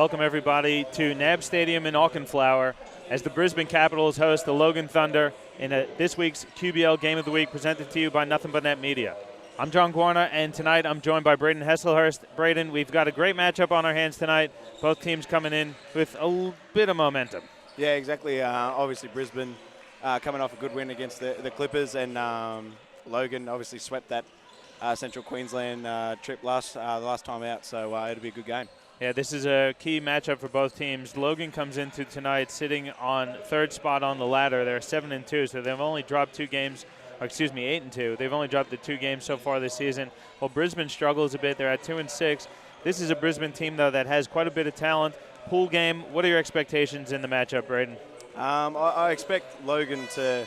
welcome everybody to NAB Stadium in Auchenflower as the Brisbane Capitals host the Logan Thunder in this week's QBL Game of the Week presented to you by Nothing But Net Media. I'm John Guarna, and tonight I'm joined by Braden Hesselhurst. Braden, we've got a great matchup on our hands tonight. Both teams coming in with a bit of momentum. Yeah, exactly. Obviously, Brisbane coming off a good win against the Clippers, and Logan obviously swept that Central Queensland trip the last time out, so it'll be a good game. Yeah, this is a key matchup for both teams. Logan comes into tonight sitting on third spot on the ladder. They're 7-2, so they've only dropped 2 games. 8-2. They've only dropped the 2 games so far this season. While Brisbane struggles a bit, they're at 2-6. This is a Brisbane team, though, that has quite a bit of talent. Pool game, what are your expectations in the matchup, Braden? I expect Logan to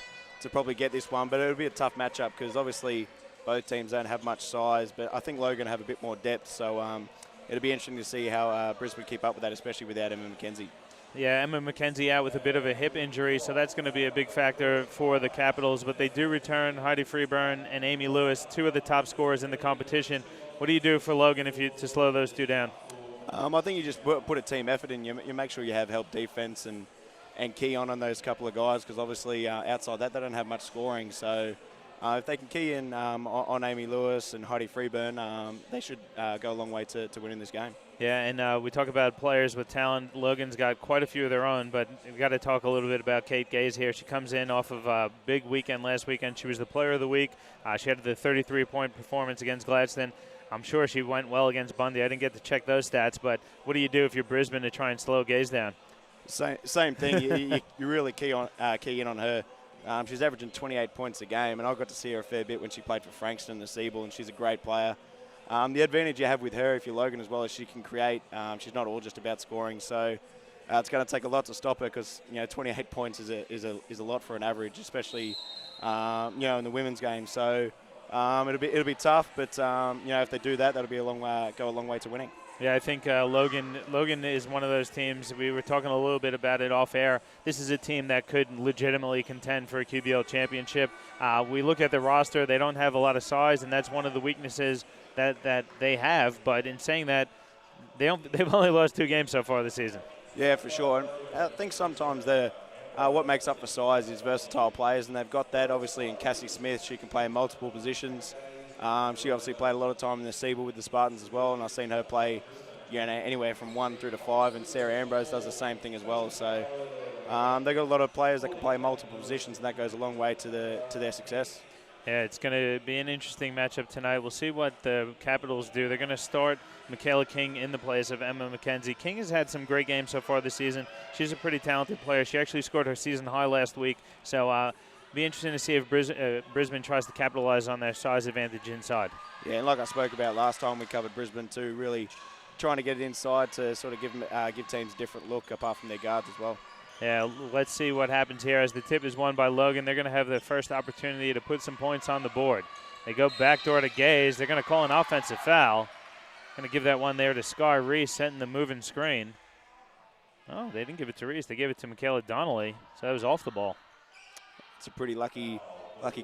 probably get this one, but it'll be a tough matchup because obviously both teams don't have much size, but I think Logan have a bit more depth, so it'll be interesting to see how Brisbane keep up with that, especially without Emma McKenzie. Yeah, Emma McKenzie out with a bit of a hip injury, so that's going to be a big factor for the Capitals. But they do return Heidi Freeburn and Amy Lewis, 2 of the top scorers in the competition. What do you do for Logan to slow those 2 down? I think you just put a team effort in. You make sure you have help defense and key on those couple of guys because obviously outside that they don't have much scoring. So if they can key in on Amy Lewis and Heidi Freeburn, they should go a long way to winning this game. Yeah, and we talk about players with talent. Logan's got quite a few of their own, but we've got to talk a little bit about Kate Gaze here. She comes in off of a big weekend last weekend. She was the player of the week. She had the 33-point performance against Gladstone. I'm sure she went well against Bundy. I didn't get to check those stats, but what do you do if you're Brisbane to try and slow Gaze down? Same thing. you really key in on her. She's averaging 28 points a game, and I got to see her a fair bit when she played for Frankston and the Seabull, and she's a great player. The advantage you have with her, if you're Logan as well, is she can create. She's not all just about scoring, so it's going to take a lot to stop her because 28 points is a lot for an average, especially in the women's game. So it'll be tough, but if they do that, that'll be go a long way to winning. Yeah, I think Logan is one of those teams. We were talking a little bit about it off air. This is a team that could legitimately contend for a QBL championship. We look at the roster; they don't have a lot of size, and that's one of the weaknesses that they have. But in saying that, they've only lost 2 games so far this season. Yeah, for sure. And I think sometimes what makes up for size is versatile players, and they've got that obviously in Cassie Smith. She can play in multiple positions. She obviously played a lot of time in the Seabull with the Spartans as well, and I've seen her play anywhere from 1 through to 5, and Sarah Ambrose does the same thing as well. So they've got a lot of players that can play multiple positions, and that goes a long way to their success. Yeah, it's going to be an interesting matchup tonight. We'll see what the Capitals do. They're going to start Michaela King in the place of Emma McKenzie. King has had some great games so far this season. She's a pretty talented player. She actually scored her season high last week. So be interesting to see if Brisbane tries to capitalize on their size advantage inside. Yeah, and like I spoke about last time we covered Brisbane too, really trying to get it inside to sort of give teams a different look apart from their guards as well. Yeah, let's see what happens here as the tip is won by Logan. They're going to have their first opportunity to put some points on the board. They go backdoor to Gaze. They're going to call an offensive foul. Going to give that one there to Scar Reese, setting the moving screen. Oh, they didn't give it to Reese. They gave it to Michaela Donnelly, so that was off the ball. It's a pretty lucky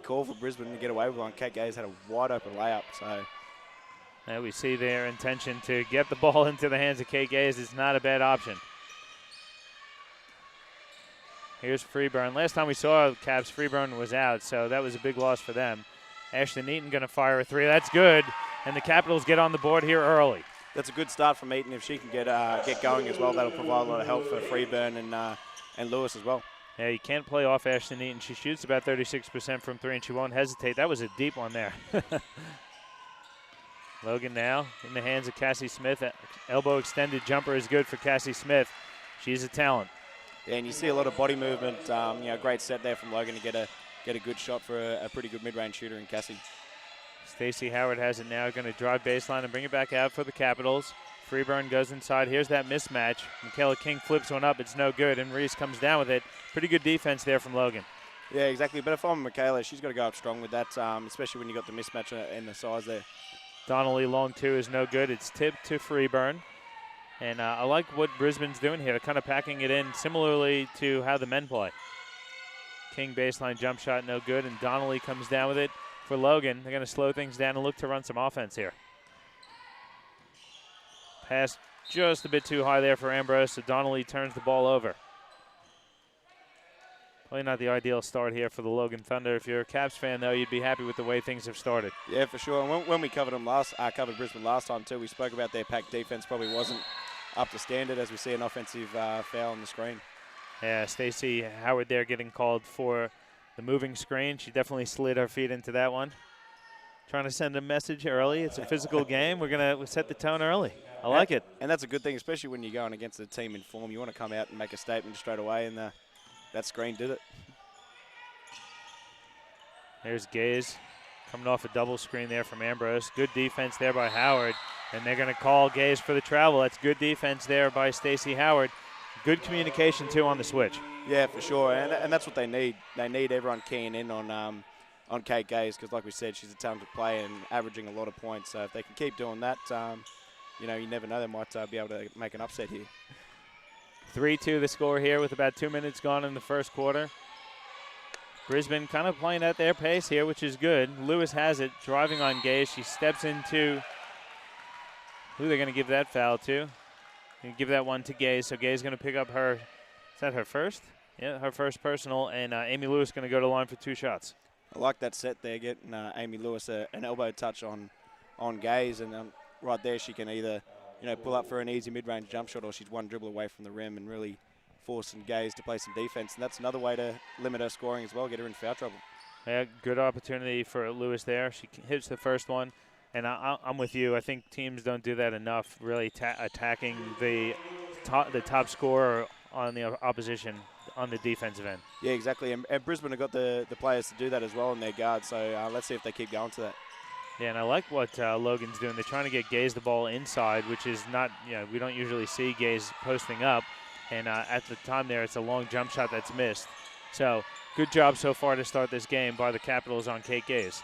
call for Brisbane to get away with one. Kate Gaze had a wide open layup, so. Now we see their intention to get the ball into the hands of Kate Gaze. It's not a bad option. Here's Freeburn. Last time we saw Caps, Freeburn was out, so that was a big loss for them. Ashton Eaton going to fire a 3. That's good, and the Capitals get on the board here early. That's a good start from Eaton. If she can get going as well, that'll provide a lot of help for Freeburn and Lewis as well. Yeah, you can't play off Ashton Eaton. She shoots about 36% from 3, and she won't hesitate. That was a deep one there. Logan now in the hands of Cassie Smith. Elbow extended jumper is good for Cassie Smith. She's a talent. Yeah, and you see a lot of body movement. Great set there from Logan to get a good shot for a pretty good mid-range shooter in Cassie. Stacey Howard has it now. Going to drive baseline and bring it back out for the Capitals. Freeburn goes inside. Here's that mismatch. Michaela King flips one up. It's no good, and Reese comes down with it. Pretty good defense there from Logan. Yeah, exactly. But if I'm Michaela, she's got to go up strong with that, especially when you got the mismatch and the size there. Donnelly long 2 is no good. It's tipped to Freeburn. And I like what Brisbane's doing here. They're kind of packing it in similarly to how the men play. King baseline jump shot, no good, and Donnelly comes down with it for Logan. They're going to slow things down and look to run some offense here. Pass just a bit too high there for Ambrose, so Donnelly turns the ball over. Probably not the ideal start here for the Logan Thunder. If you're a Caps fan, though, you'd be happy with the way things have started. Yeah, for sure. And when we covered covered Brisbane last time too, we spoke about their pack defense probably wasn't up to standard as we see an offensive foul on the screen. Yeah, Stacey Howard there getting called for the moving screen. She definitely slid her feet into that one. Trying to send a message early. It's a physical game. We're going to set the tone early. I like it. And that's a good thing, especially when you're going against a team in form. You want to come out and make a statement straight away, and that screen did it. There's Gaze coming off a double screen there from Ambrose. Good defense there by Howard, and they're going to call Gaze for the travel. That's good defense there by Stacey Howard. Good communication, too, on the switch. Yeah, for sure, and that's what they need. They need everyone keying in on Kate Gaze because, like we said, she's a talented player and averaging a lot of points. So if they can keep doing that, you never know. They might be able to make an upset here. 3-2 the score here with about 2 minutes gone in the first quarter. Brisbane kind of playing at their pace here, which is good. Lewis has it, driving on Gaze. She steps into who they're going to give that foul to. Going to give that one to Gaze. So Gaze going to pick up her, is that her first? Yeah, her first personal, and Amy Lewis going to go to the line for 2 shots. I like that set there, getting Amy Lewis an elbow touch on Gaze, and right there she can either pull up for an easy mid-range jump shot, or she's one dribble away from the rim and really forcing Gaze to play some defense, and that's another way to limit her scoring as well, get her in foul trouble. Yeah, good opportunity for Lewis there. She hits the first one, and I'm with you. I think teams don't do that enough, really attacking the top scorer on the opposition on the defensive end. Yeah, exactly, and Brisbane have got the players to do that as well in their guard, so let's see if they keep going to that. Yeah, and I like what Logan's doing. They're trying to get Gaze the ball inside, which is not, we don't usually see Gaze posting up. And at the time there, it's a long jump shot that's missed. So good job so far to start this game by the Capitals on Kate Gaze.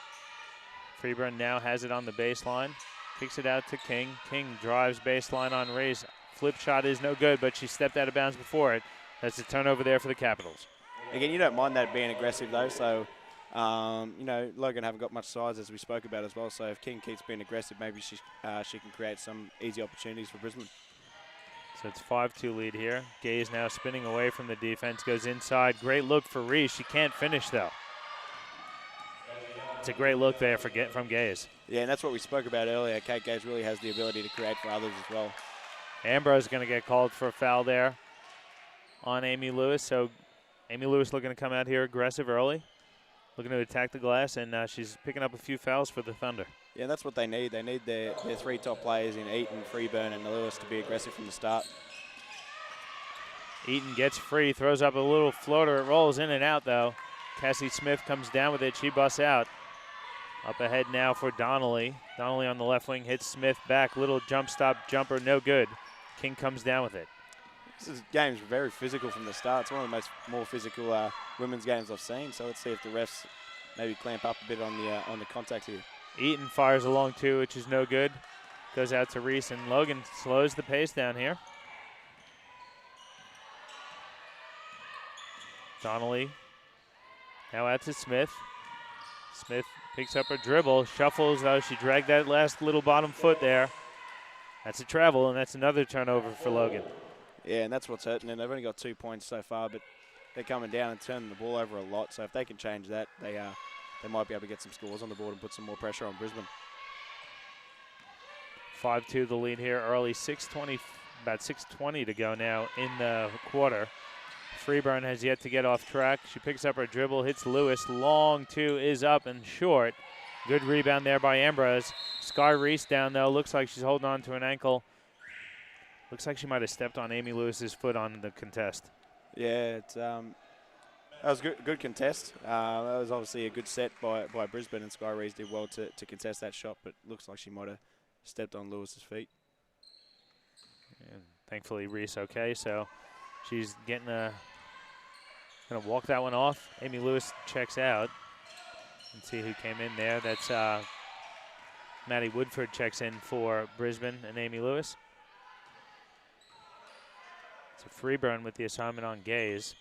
Freeburn now has it on the baseline. Kicks it out to King. King drives baseline on Ray's. Flip shot is no good, but she stepped out of bounds before it. That's a turnover there for the Capitals. Again, you don't mind that being aggressive, though. So, Logan haven't got much size, as we spoke about as well. So if King keeps being aggressive, maybe she can create some easy opportunities for Brisbane. So it's 5-2 lead here. Gaze now spinning away from the defense, goes inside. Great look for Reese. She can't finish, though. It's a great look there from Gaze. Yeah, and that's what we spoke about earlier. Kate Gaze really has the ability to create for others as well. Ambrose going to get called for a foul there on Amy Lewis. So Amy Lewis looking to come out here aggressive early, looking to attack the glass, and she's picking up a few fouls for the Thunder. Yeah, that's what they need. They need their 3 top players in Eaton, Freeburn, and Lewis to be aggressive from the start. Eaton gets free, throws up a little floater. It rolls in and out, though. Cassie Smith comes down with it. She busts out. Up ahead now for Donnelly. Donnelly on the left wing hits Smith back. Little jump stop jumper, no good. King comes down with it. This game's very physical from the start. It's one of the more physical women's games I've seen. So let's see if the refs maybe clamp up a bit on the contact here. Eaton fires along too, which is no good. Goes out to Reese, and Logan slows the pace down here. Donnelly now out to Smith. Smith picks up her dribble, shuffles though. She dragged that last little bottom foot there. That's a travel, and that's another turnover for Logan. Yeah, and that's what's hurting. And they've only got 2 points so far, but they're coming down and turning the ball over a lot. So if they can change that, they might be able to get some scores on the board and put some more pressure on Brisbane. 5-2 the lead here early. About 6:20 to go now in the quarter. Freeburn has yet to get off track. She picks up her dribble, hits Lewis. Long two is up and short. Good rebound there by Ambrose. Sky Reese down, though. Looks like she's holding on to an ankle. Looks like she might have stepped on Amy Lewis's foot on the contest. Yeah, that was good contest. That was obviously a good set by Brisbane, and Sky Reese did well to contest that shot, but looks like she might have stepped on Lewis's feet. And thankfully, Reese okay, so she's gonna walk that one off. Amy Lewis checks out. Let's see who came in there. That's Maddie Woodford checks in for Brisbane and Amy Lewis. It's a Freeburn with the assignment on Gaze.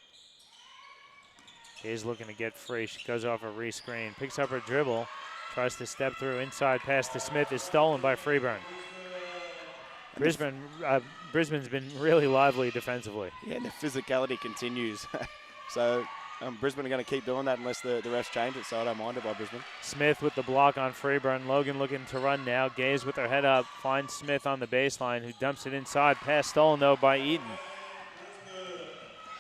Gaze looking to get free. She goes off a re-screen, picks up her dribble, tries to step through. Inside pass to Smith is stolen by Freeburn. Brisbane's been really lively defensively. Yeah, and the physicality continues. So Brisbane are going to keep doing that unless the refs change it, so I don't mind it by Brisbane. Smith with the block on Freeburn. Logan looking to run now. Gaze with her head up. Finds Smith on the baseline, who dumps it inside. Pass stolen, though, by Eaton.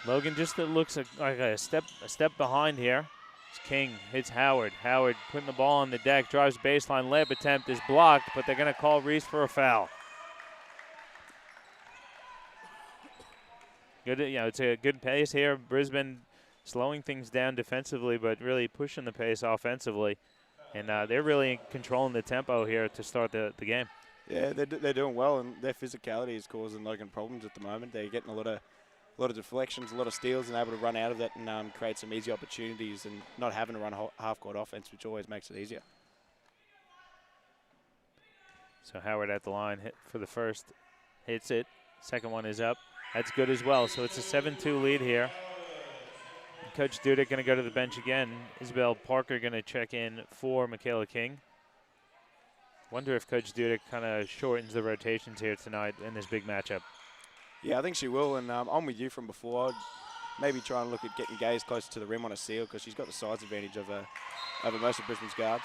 Logan just looks like a step behind here. It's King hits Howard. Howard putting the ball on the deck. Drives baseline. Layup attempt is blocked, but they're going to call Reese for a foul. Good, it's a good pace here. Brisbane slowing things down defensively, but really pushing the pace offensively. And they're really controlling the tempo here to start the game. Yeah, they're doing well, and their physicality is causing Logan problems at the moment. They're getting a lot of deflections, a lot of steals, and able to run out of that and create some easy opportunities and not having to run half-court offense, which always makes it easier. So Howard at the line hit for the first, hits it. Second one is up. That's good as well. So it's a 7-2 lead here. Coach Dudek going to go to the bench again. Isabel Parker going to check in for Michaela King. Wonder if Coach Dudek kind of shortens the rotations here tonight in this big matchup. Yeah, I think she will, and I'm with you from before. I'd maybe try and look at getting Gaze closer to the rim on a seal because she's got the size advantage over most of Brisbane's guards.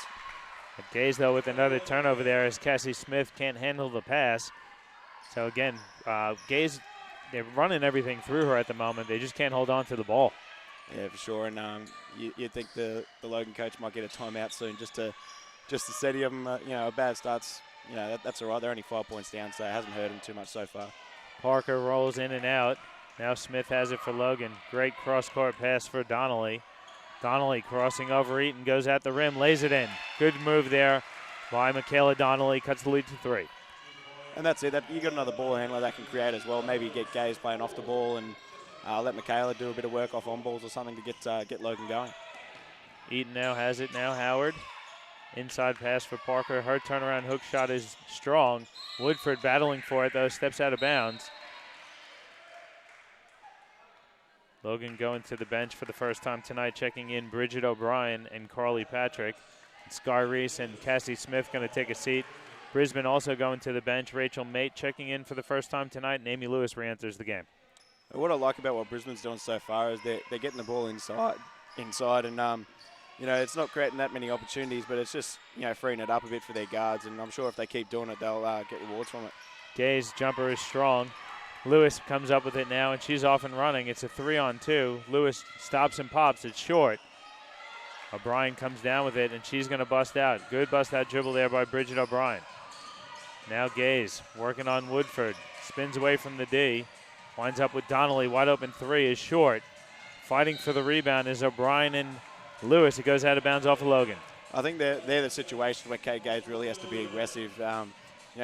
Gaze, though, with another turnover there as Cassie Smith can't handle the pass. So, again, Gaze, they're running everything through her at the moment. They just can't hold on to the ball. Yeah, for sure. And you'd think the Logan coach might get a timeout soon just to steady them. A bad start's, that's all right. They're only 5 points down, so it hasn't hurt them too much so far. Parker rolls in and out. Now Smith has it for Logan. Great cross-court pass for Donnelly. Donnelly crossing over Eaton, goes at the rim, lays it in. Good move there by Michaela Donnelly. Cuts the lead to 3. And that's it. You got another ball handler that can create as well. Maybe get Gaze playing off the ball and let Michaela do a bit of work off on balls or something to get Logan going. Eaton now has it. Now Howard. Inside pass for Parker. Her turnaround hook shot is strong. Woodford battling for it, though. Steps out of bounds. Logan going to the bench for the first time tonight, checking in Bridget O'Brien and Carly Patrick. Sky Reese and Cassie Smith going to take a seat. Brisbane also going to the bench. Rachel Mate checking in for the first time tonight, and Amy Lewis re-enters the game. What I like about what Brisbane's doing so far is they're getting the ball inside and it's not creating that many opportunities, but it's just, freeing it up a bit for their guards. And I'm sure if they keep doing it, they'll get rewards from it. Gay's jumper is strong. Lewis comes up with it now, and she's off and running. It's a 3-on-2. Lewis stops and pops. It's short. O'Brien comes down with it, and she's going to bust out. Good bust-out dribble there by Bridget O'Brien. Now Gaze working on Woodford. Spins away from the D. Winds up with Donnelly. Wide open 3 is short. Fighting for the rebound is O'Brien and Lewis. It goes out of bounds off of Logan. I think they're the situation where Kate Gaze really has to be aggressive.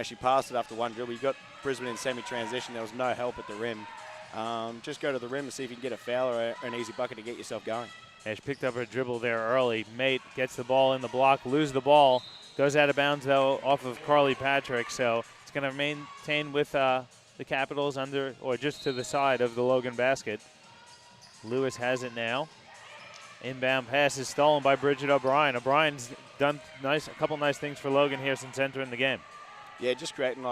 She passed it after one dribble. You got Brisbane in semi-transition. There was no help at the rim. Just go to the rim and see if you can get a foul or an easy bucket to get yourself going. Yeah, she picked up her dribble there early. Mate gets the ball in the block, lose the ball. Goes out of bounds, though, off of Carly Patrick. So it's going to maintain with the Capitals under or just to the side of the Logan basket. Lewis has it now. Inbound pass is stolen by Bridget O'Brien. O'Brien's done a couple nice things for Logan here since entering the game. Yeah, just creating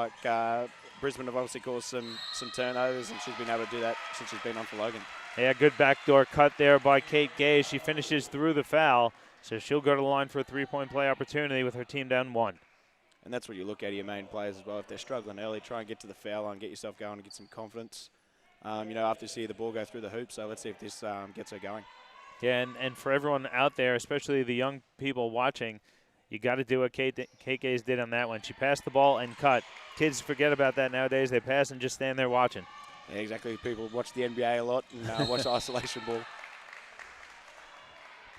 Brisbane have obviously caused some turnovers, and she's been able to do that since she's been on for Logan. Yeah, good backdoor cut there by Kate Gaze. She finishes through the foul, so she'll go to the line for a 3-point play opportunity with her team down 1. And that's what you look at your main players as well. If they're struggling early, try and get to the foul line, get yourself going and get some confidence, after you see the ball go through the hoop. So let's see if this gets her going. Yeah, and for everyone out there, especially the young people watching, you got to do what Kate Gaze did on that one. She passed the ball and cut. Kids forget about that nowadays. They pass and just stand there watching. Yeah, exactly. People watch the NBA a lot and watch isolation ball.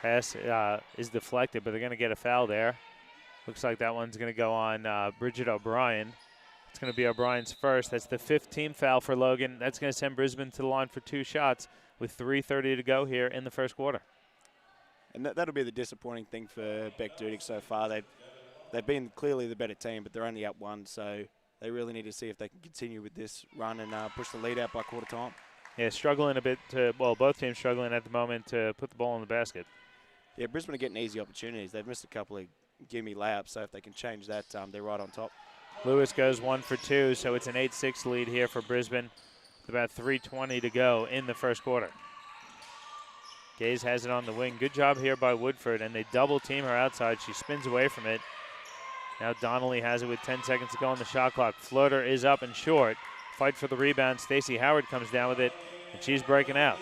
Pass is deflected, but they're going to get a foul there. Looks like that one's going to go on Bridget O'Brien. It's going to be O'Brien's first. That's the 5th team foul for Logan. That's going to send Brisbane to the line for 2 shots with 3:30 to go here in the first quarter. And that'll be the disappointing thing for Beck Dudek so far. They've been clearly the better team, but they're only up 1, so they really need to see if they can continue with this run and push the lead out by quarter time. Yeah, struggling a bit both teams struggling at the moment to put the ball in the basket. Yeah, Brisbane are getting easy opportunities. They've missed a couple of gimme layups, so if they can change that, they're right on top. Lewis goes 1 for 2, so it's an 8-6 lead here for Brisbane with about 3:20 to go in the first quarter. Gaze has it on the wing. Good job here by Woodford, and they double team her outside. She spins away from it. Now Donnelly has it with 10 seconds to go on the shot clock. Floater is up and short. Fight for the rebound. Stacey Howard comes down with it, and she's breaking out.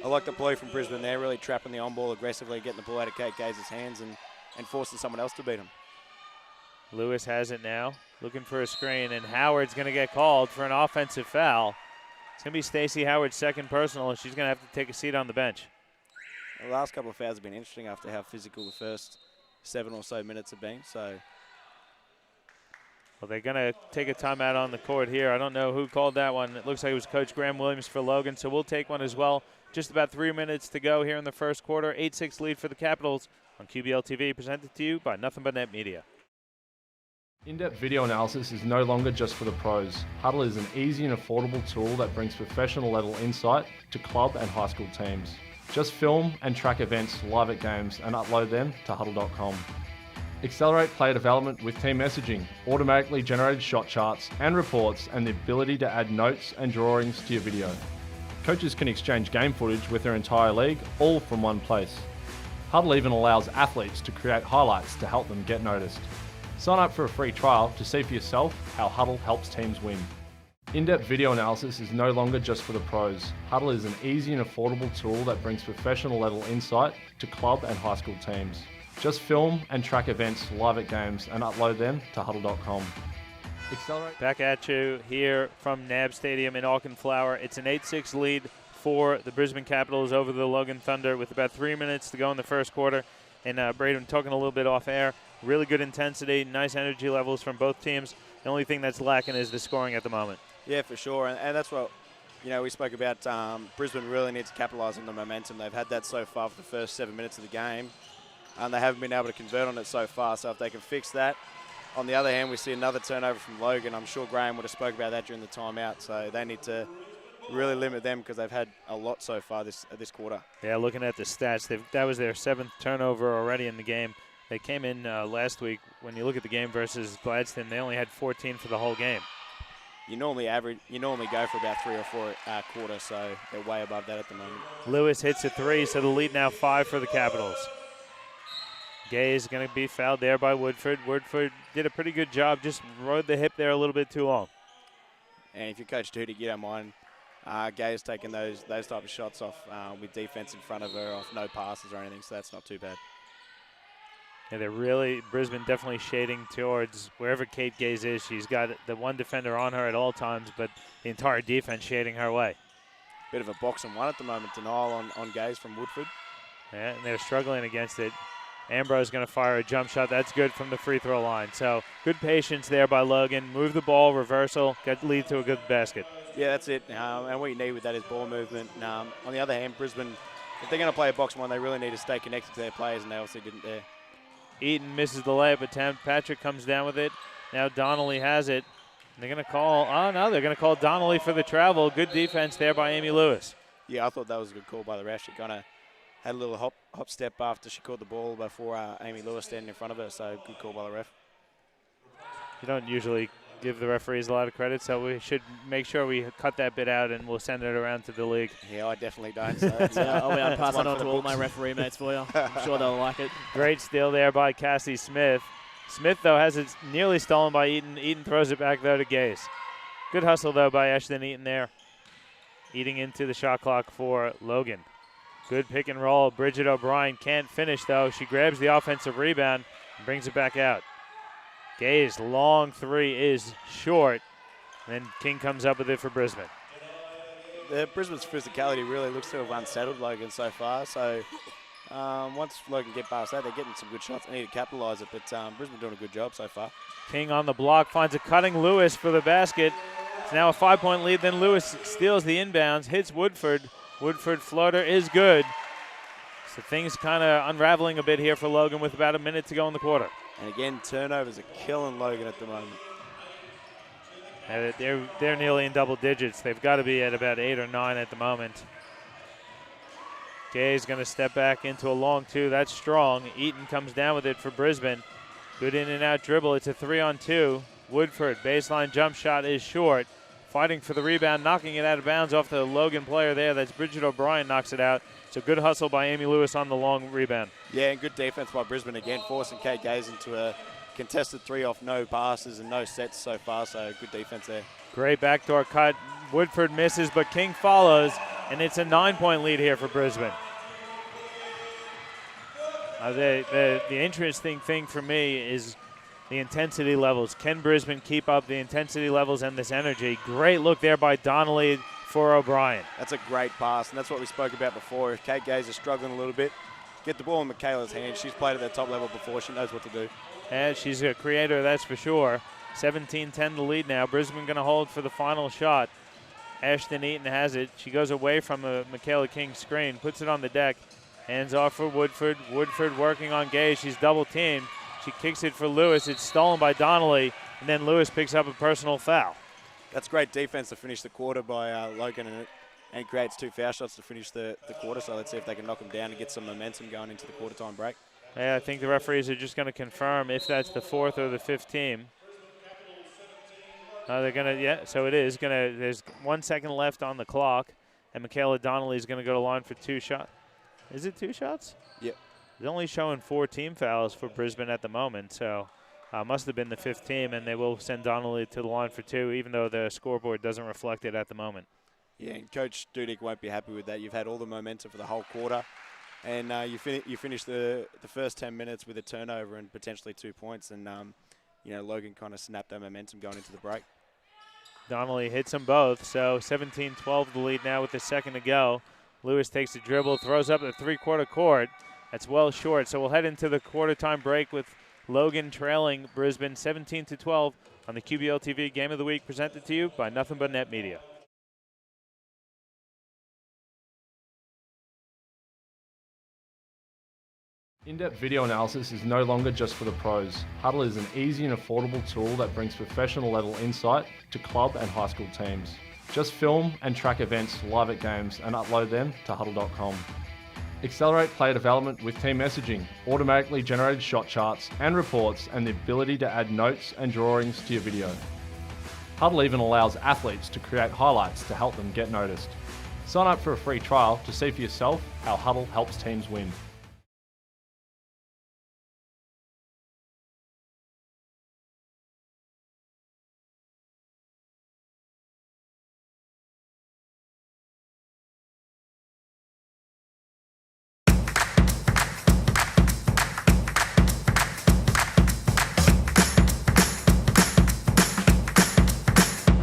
I like the play from Brisbane there, really trapping the on-ball aggressively, getting the ball out of Kate Gaze's hands and forcing someone else to beat him. Lewis has it now, looking for a screen, and Howard's going to get called for an offensive foul. It's going to be Stacey Howard's second personal, and she's going to have to take a seat on the bench. The last couple of fouls have been interesting after how physical the first 7 or so minutes have been. So, well, they're going to take a timeout on the court here. I don't know who called that one. It looks like it was Coach Graham Williams for Logan, so we'll take one as well. Just about 3 minutes to go here in the first quarter. 8-6 lead for the Capitals on QBL TV, presented to you by Nothing But Net Media. In-depth video analysis is no longer just for the pros. Huddle is an easy and affordable tool that brings professional level insight to club and high school teams. Just film and track events live at games and upload them to huddle.com. Accelerate player development with team messaging, automatically generated shot charts and reports, and the ability to add notes and drawings to your video. Coaches can exchange game footage with their entire league, all from one place. Huddle even allows athletes to create highlights to help them get noticed. Sign up for a free trial to see for yourself how Huddle helps teams win. In-depth video analysis is no longer just for the pros. Huddle is an easy and affordable tool that brings professional level insight to club and high school teams. Just film and track events live at games and upload them to huddle.com. Accelerate. Back at you here from NAB Stadium in Auckland Flower. It's an 8-6 lead for the Brisbane Capitals over the Logan Thunder with about 3 minutes to go in the first quarter. And Braden, talking a little bit off air, really good intensity, nice energy levels from both teams. The only thing that's lacking is the scoring at the moment. Yeah, for sure. And that's what, we spoke about. Brisbane really needs to capitalise on the momentum. They've had that so far for the first 7 minutes of the game, and they haven't been able to convert on it so far. So if they can fix that. On the other hand, we see another turnover from Logan. I'm sure Graham would have spoke about that during the timeout. So they need to really limit them because they've had a lot so far this quarter. Yeah, looking at the stats, that was their 7th turnover already in the game. They came in last week. When you look at the game versus Gladstone, they only had 14 for the whole game. You normally go for about 3 or 4 quarters, so they're way above that at the moment. Lewis hits a 3, so the lead now 5 for the Capitals. Gay is going to be fouled there by Woodford. Woodford did a pretty good job, just rode the hip there a little bit too long. And if you're Coach Duty, you don't mind Gay is taking those type of shots off with defense in front of her, off no passes or anything, so that's not too bad. Yeah, Brisbane definitely shading towards wherever Kate Gaze is. She's got the one defender on her at all times, but the entire defense shading her way. Bit of a box and one at the moment, denial on Gaze from Woodford. Yeah, and they're struggling against it. Ambrose going to fire a jump shot. That's good from the free throw line. So good patience there by Logan. Move the ball, reversal, lead to a good basket. Yeah, that's it. And what you need with that is ball movement. On the other hand, Brisbane, if they're going to play a box one, they really need to stay connected to their players, and they obviously didn't there. Eaton misses the layup attempt. Patrick comes down with it. Now Donnelly has it. They're going to call, they're going to call Donnelly for the travel. Good defense there by Amy Lewis. Yeah, I thought that was a good call by the ref. She kind of had a little hop step after she caught the ball before Amy Lewis standing in front of her, so good call by the ref. You don't usually give the referees a lot of credit, so we should make sure we cut that bit out and we'll send it around to the league. Yeah, I definitely don't. So I'll be able to pass that on to all my referee mates for you. I'm sure they'll like it. Great steal there by Cassie Smith. Smith, though, has it nearly stolen by Eaton. Eaton throws it back, though, to Gaze. Good hustle, though, by Ashton Eaton there. Eating into the shot clock for Logan. Good pick and roll. Bridget O'Brien can't finish, though. She grabs the offensive rebound and brings it back out. Gaze, long 3 is short. And then King comes up with it for Brisbane. Brisbane's physicality really looks to have unsettled Logan so far. So once Logan get past that, they're getting some good shots. They need to capitalise it, but Brisbane doing a good job so far. King on the block, finds a cutting Lewis for the basket. It's now a 5-point lead. Then Lewis steals the inbounds, hits Woodford. Woodford floater is good. So things kind of unraveling a bit here for Logan with about a minute to go in the quarter. And again, turnovers are killing Logan at the moment. And they're nearly in double digits. They've got to be at about 8 or 9 at the moment. Gay's going to step back into a long 2. That's strong. Eaton comes down with it for Brisbane. Good in and out dribble. It's a 3-on-2. Woodford, baseline jump shot is short. Fighting for the rebound, knocking it out of bounds off the Logan player there. That's Bridget O'Brien knocks it out. It's a good hustle by Amy Lewis on the long rebound. Yeah, and good defense by Brisbane again, forcing Kate Gaze into a contested 3 off no passes and no sets so far, so good defense there. Great backdoor cut. Woodford misses, but King follows, and it's a 9-point lead here for Brisbane. The interesting thing for me is the intensity levels. Can Brisbane keep up the intensity levels and this energy? Great look there by Donnelly for O'Brien. That's a great pass, and that's what we spoke about before. If Kate Gaze is struggling a little bit, get the ball in Michaela's hands. She's played at the top level before. She knows what to do. And she's a creator, that's for sure. 17-10 the lead now. Brisbane going to hold for the final shot. Ashton Eaton has it. She goes away from a Michaela King screen, puts it on the deck. Hands off for Woodford. Woodford working on Gaze. She's double teamed. She kicks it for Lewis. It's stolen by Donnelly, and then Lewis picks up a personal foul. That's great defense to finish the quarter by Logan, and creates 2 foul shots to finish the quarter. So let's see if they can knock them down and get some momentum going into the quarter-time break. Yeah, I think the referees are just going to confirm if that's the 4th or the 5th team. They're going to, yeah, so it is going to, there's 1 second left on the clock, and Michaela Donnelly is going to go to line for 2 shots. Is it 2 shots? Yep. It's only showing 4 team fouls for Brisbane at the moment, so must have been the 5th team, and they will send Donnelly to the line for 2, even though the scoreboard doesn't reflect it at the moment. Yeah, and Coach Dudick won't be happy with that. You've had all the momentum for the whole quarter, and you finish the first 10 minutes with a turnover and potentially 2 points, and Logan kind of snapped that momentum going into the break. Donnelly hits them both, so 17-12 the lead now with a second to go. Lewis takes a dribble, throws up the 3-quarter court. That's well short, so we'll head into the quarter-time break with Logan trailing Brisbane 17-12 on the QBL TV Game of the Week, presented to you by Nothing But Net Media. In-depth video analysis is no longer just for the pros. Huddle is an easy and affordable tool that brings professional level insight to club and high school teams. Just film and track events live at games and upload them to huddle.com. Accelerate player development with team messaging, automatically generated shot charts and reports, and the ability to add notes and drawings to your video. Huddle even allows athletes to create highlights to help them get noticed. Sign up for a free trial to see for yourself how Huddle helps teams win.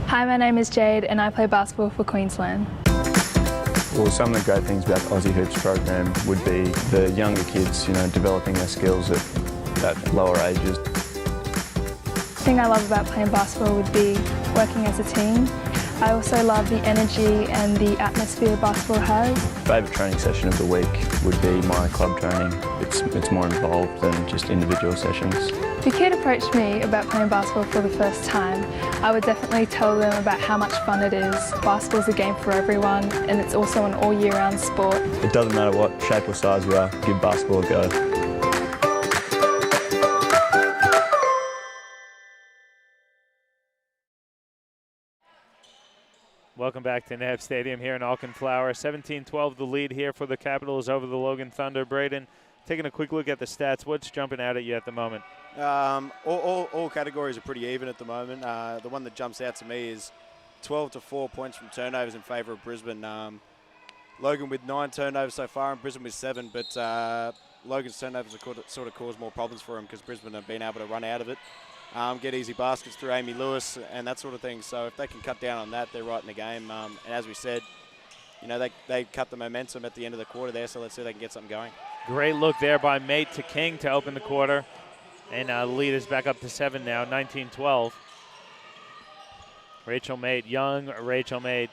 Hi, my name is Jade and I play basketball for Queensland. Well, some of the great things about the Aussie Hoops program would be the younger kids, developing their skills at lower ages. The thing I love about playing basketball would be working as a team. I also love the energy and the atmosphere basketball has. Favourite training session of the week would be my club training. It's more involved than just individual sessions. If a kid approached me about playing basketball for the first time, I would definitely tell them about how much fun it is. Basketball is a game for everyone, and it's also an all year round sport. It doesn't matter what shape or size you are, give basketball a go. Welcome back to NAB Stadium here in Auchenflower. 17-12 the lead here for the Capitals over the Logan Thunder. Braden, taking a quick look at the stats, what's jumping out at you at the moment? All categories are pretty even at the moment. The one that jumps out to me is 12 to 4 points from turnovers in favour of Brisbane. Logan with 9 turnovers so far and Brisbane with 7, but Logan's turnovers have sort of caused more problems for him because Brisbane have been able to run out of it. Get easy baskets through Amy Lewis and that sort of thing. So if they can cut down on that, they're right in the game. And as we said, they cut the momentum at the end of the quarter there, so let's see if they can get something going. Great look there by Mate to King to open the quarter. And the lead is back up to 7 now, 19-12. Rachel Mate, young Rachel Mate.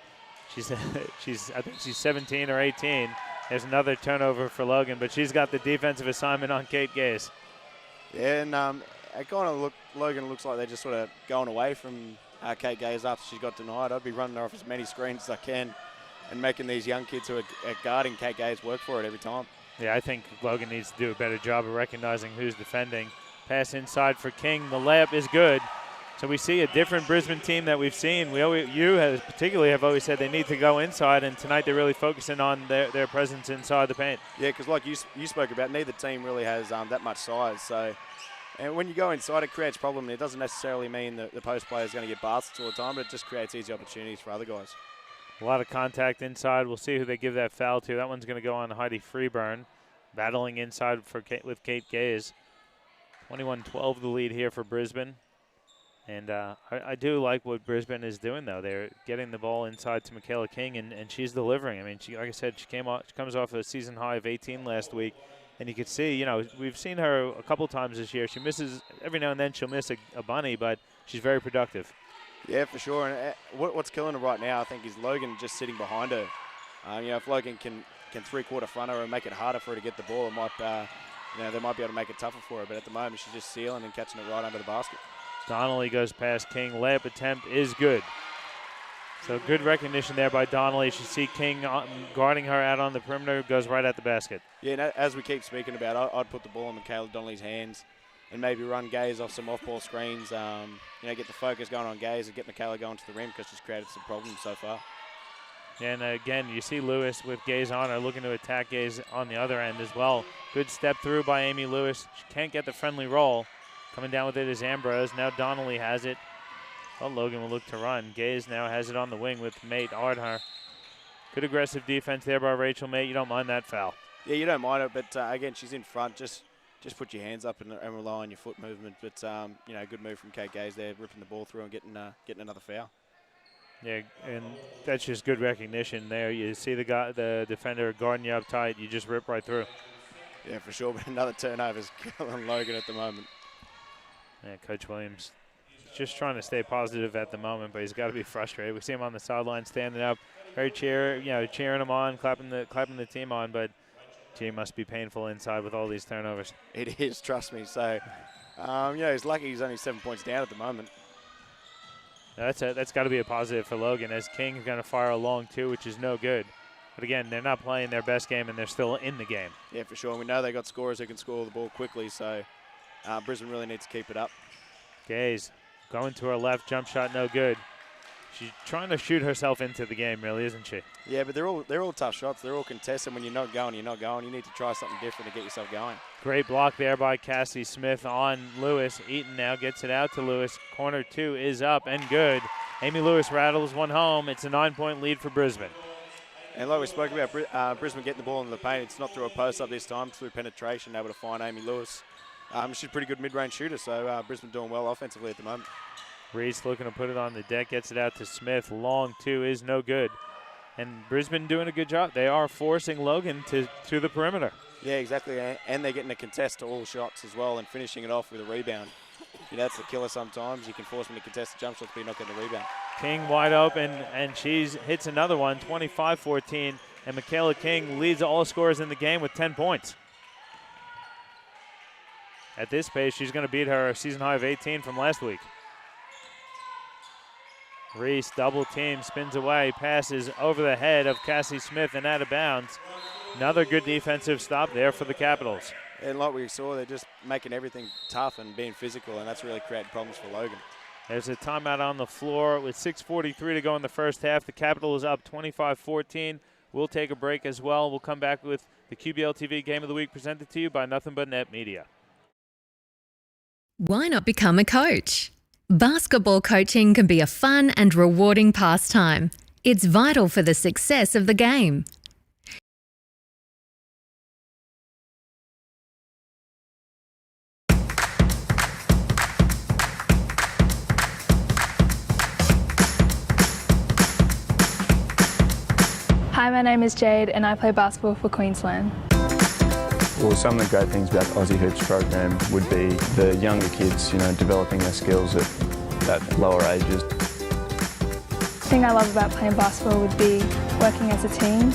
I think she's 17 or 18. There's another turnover for Logan, but she's got the defensive assignment on Kate Gaze. Yeah, and Logan looks like they're just sort of going away from Kate Gaze after she got denied. I'd be running her off as many screens as I can and making these young kids who are guarding Kate Gaze work for it every time. Yeah, I think Logan needs to do a better job of recognizing who's defending. Pass inside for King. The layup is good. So we see a different Brisbane team that we've seen. Particularly have always said they need to go inside, and tonight they're really focusing on their presence inside the paint. Yeah, because like you spoke about, neither team really has that much size. So, and when you go inside, it creates problem. It doesn't necessarily mean that the post player is going to get baskets all the time, but it just creates easy opportunities for other guys. A lot of contact inside. We'll see who they give that foul to. That one's going to go on Heidi Freeburn, battling inside with Kate Gaze. 21-12 the lead here for Brisbane. And I do like what Brisbane is doing, though. They're getting the ball inside to Michaela King, and she's delivering. I mean, like I said, she comes off a season high of 18 last week, and you can see, we've seen her a couple times this year. She misses every now and then. She'll miss a bunny, but she's very productive. Yeah, for sure. And what's killing her right now, I think, is Logan just sitting behind her. If Logan can three-quarter front her and make it harder for her to get the ball, it might, they might be able to make it tougher for her. But at the moment, she's just sealing and catching it right under the basket. Donnelly goes past King. Layup attempt is good. So good recognition there by Donnelly. You see King guarding her out on the perimeter, goes right at the basket. Yeah, and as we keep speaking about, I'd put the ball in Michaela Donnelly's hands and maybe run Gaze off some off-ball screens. Get the focus going on Gaze and get Michaela going to the rim because she's created some problems so far. And again, you see Lewis with Gaze on her, looking to attack Gaze on the other end as well. Good step through by Amy Lewis. She can't get the friendly roll. Coming down with it is Ambrose. Now Donnelly has it. Well, Logan will look to run. Gaze now has it on the wing with Mate Ardhar. Good aggressive defense there by Rachel Mate. You don't mind that foul. Yeah, you don't mind it, but again, she's in front. Just put your hands up and rely on your foot movement. But good move from Kate Gaze there, ripping the ball through and getting another foul. Yeah, and that's just good recognition there. You see the defender guarding you up tight. You just rip right through. Yeah, for sure. But another turnover is killing Logan at the moment. Yeah, Coach Williams just trying to stay positive at the moment, but he's got to be frustrated. We see him on the sideline standing up, very cheering him on, clapping the team on, but gee, must be painful inside with all these turnovers. It is, trust me. So, he's lucky he's only 7 points down at the moment. That's got to be a positive for Logan, as King's going to fire a long two, which is no good. But again, they're not playing their best game, and they're still in the game. Yeah, for sure. We know they got scorers who can score the ball quickly, so Brisbane really needs to keep it up. Gaze going to her left, jump shot no good. She's trying to shoot herself into the game, really, isn't she? Yeah, but they're all tough shots. They're all contested. When you're not going, you're not going. You need to try something different to get yourself going. Great block there by Cassie Smith on Lewis. Eaton now gets it out to Lewis. Corner two is up and good. Amy Lewis rattles one home. It's a 9-point lead for Brisbane. And like we spoke about, Brisbane getting the ball into the paint. It's not through a post-up this time, through penetration, able to find Amy Lewis. She's a pretty good mid-range shooter, so Brisbane doing well offensively at the moment. Reese looking to put it on the deck, gets it out to Smith. Long two is no good. And Brisbane doing a good job. They are forcing Logan to the perimeter. Yeah, exactly. And they're getting a contest to all shots as well and finishing it off with a rebound. That's the killer sometimes. You can force them to contest the jump shots, but you're not getting the rebound. King wide open, and she hits another one, 25-14. And Michaela King leads all scorers in the game with 10 points. At this pace, she's going to beat her season high of 18 from last week. Reese, double team, spins away, passes over the head of Cassie Smith and out of bounds. Another good defensive stop there for the Capitals. And like we saw, they're just making everything tough and being physical, and that's really created problems for Logan. There's a timeout on the floor with 6:43 to go in the first half. The Capitals up 25-14. We'll take a break as well. We'll come back with the QBL TV Game of the Week presented to you by Nothing But Net Media. Why not become a coach? Basketball coaching can be a fun and rewarding pastime. It's vital for the success of the game. Hi, my name is Jade and I play basketball for Queensland. Well, some of the great things about the Aussie Hoops program would be the younger kids, developing their skills at lower ages. The thing I love about playing basketball would be working as a team.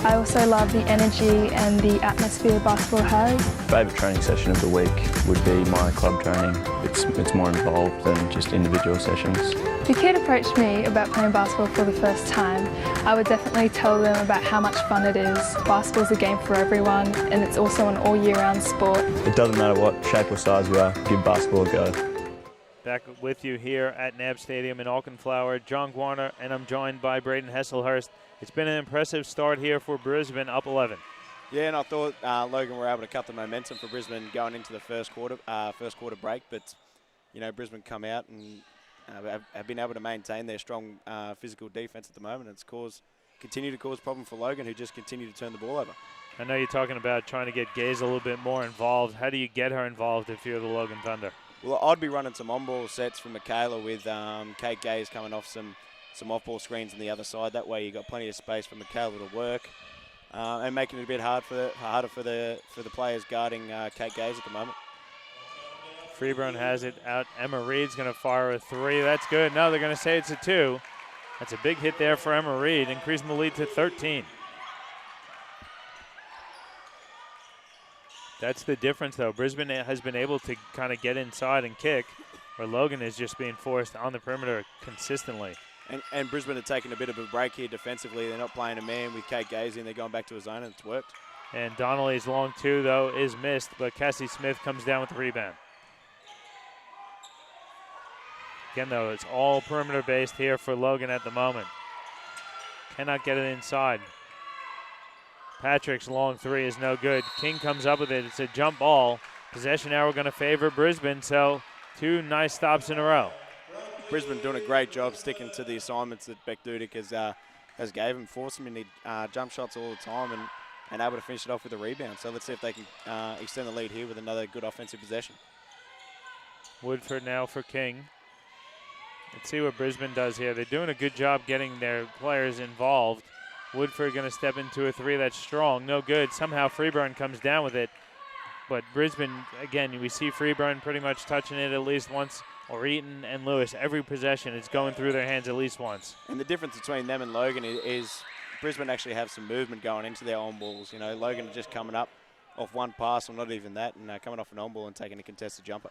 I also love the energy and the atmosphere basketball has. Favourite training session of the week would be my club training. It's more involved than just individual sessions. If a kid approached me about playing basketball for the first time, I would definitely tell them about how much fun it is. Basketball's a game for everyone, and it's also an all-year-round sport. It doesn't matter what shape or size you are, give basketball a go. Back with you here at NAB Stadium in Auchenflower. John Guarner, and I'm joined by Braden Hesselhurst. It's been an impressive start here for Brisbane, up 11. Yeah, and I thought Logan were able to cut the momentum for Brisbane going into the first quarter break. But, you know, Brisbane come out and have been able to maintain their strong physical defence at the moment. It's continue to cause problem for Logan, who just continue to turn the ball over. I know you're talking about trying to get Gaze a little bit more involved. How do you get her involved if you're the Logan Thunder? Well, I'd be running some on-ball sets from Michaela with Kate Gaze coming off some off-ball screens on the other side. That way you got plenty of space for Michaela to work, and making it a bit harder for the players guarding Kate Gaze at the moment. Freeburn has it out. Emma Reed's going to fire a 3. That's good. No, they're going to say it's a 2. That's a big hit there for Emma Reed, increasing the lead to 13. That's the difference, though. Brisbane has been able to kind of get inside and kick, where Logan is just being forced on the perimeter consistently. And Brisbane are taking a bit of a break here defensively. They're not playing a man with Kate Gazy, and they're going back to a zone, and it's worked. And Donnelly's long 2, though, is missed, but Cassie Smith comes down with the rebound. Again, though, it's all perimeter-based here for Logan at the moment. Cannot get it inside. Patrick's long 3 is no good. King comes up with it. It's a jump ball. Possession arrow going to favor Brisbane, so 2 nice stops in a row. Brisbane doing a great job sticking to the assignments that Beck Dudick has gave him, forcing him to jump shots all the time and able to finish it off with a rebound. So let's see if they can extend the lead here with another good offensive possession. Woodford now for King. Let's see what Brisbane does here. They're doing a good job getting their players involved. Woodford going to step into a 3 that's strong. No good. Somehow Freeburn comes down with it. But Brisbane, again, we see Freeburn pretty much touching it at least once, or Eaton and Lewis. Every possession, it's going through their hands at least once. And the difference between them and Logan is Brisbane actually have some movement going into their on balls. You know, Logan just coming up off one pass, or not even that, and coming off an on ball and taking a contested jumper.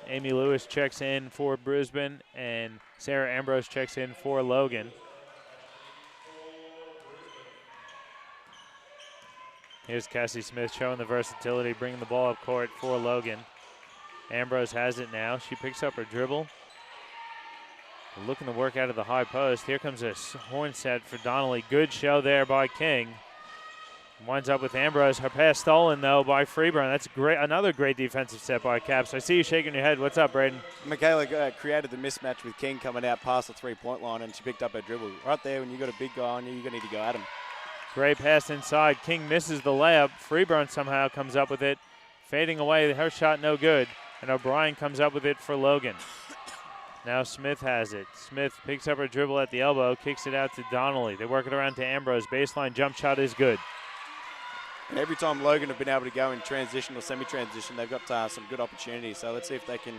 Amy Lewis checks in for Brisbane, and Sarah Ambrose checks in for Logan. Here's Cassie Smith showing the versatility, bringing the ball up court for Logan. Ambrose has it now. She picks up her dribble. Looking to work out of the high post. Here comes a horn set for Donnelly. Good show there by King. Winds up with Ambrose. Her pass stolen, though, by Freeburn. That's great. Another great defensive set by Caps. I see you shaking your head. What's up, Braden? Michaela created the mismatch with King coming out past the three-point line, and she picked up her dribble. Right there, when you got a big guy on you, you're going to need to go at him. Great pass inside. King misses the layup. Freeburn somehow comes up with it. Fading away. Her shot no good. And O'Brien comes up with it for Logan. Now Smith has it. Smith picks up her dribble at the elbow, kicks it out to Donnelly. They work it around to Ambrose. Baseline jump shot is good. And every time Logan have been able to go in transition or semi-transition, they've got some good opportunities. So let's see if they can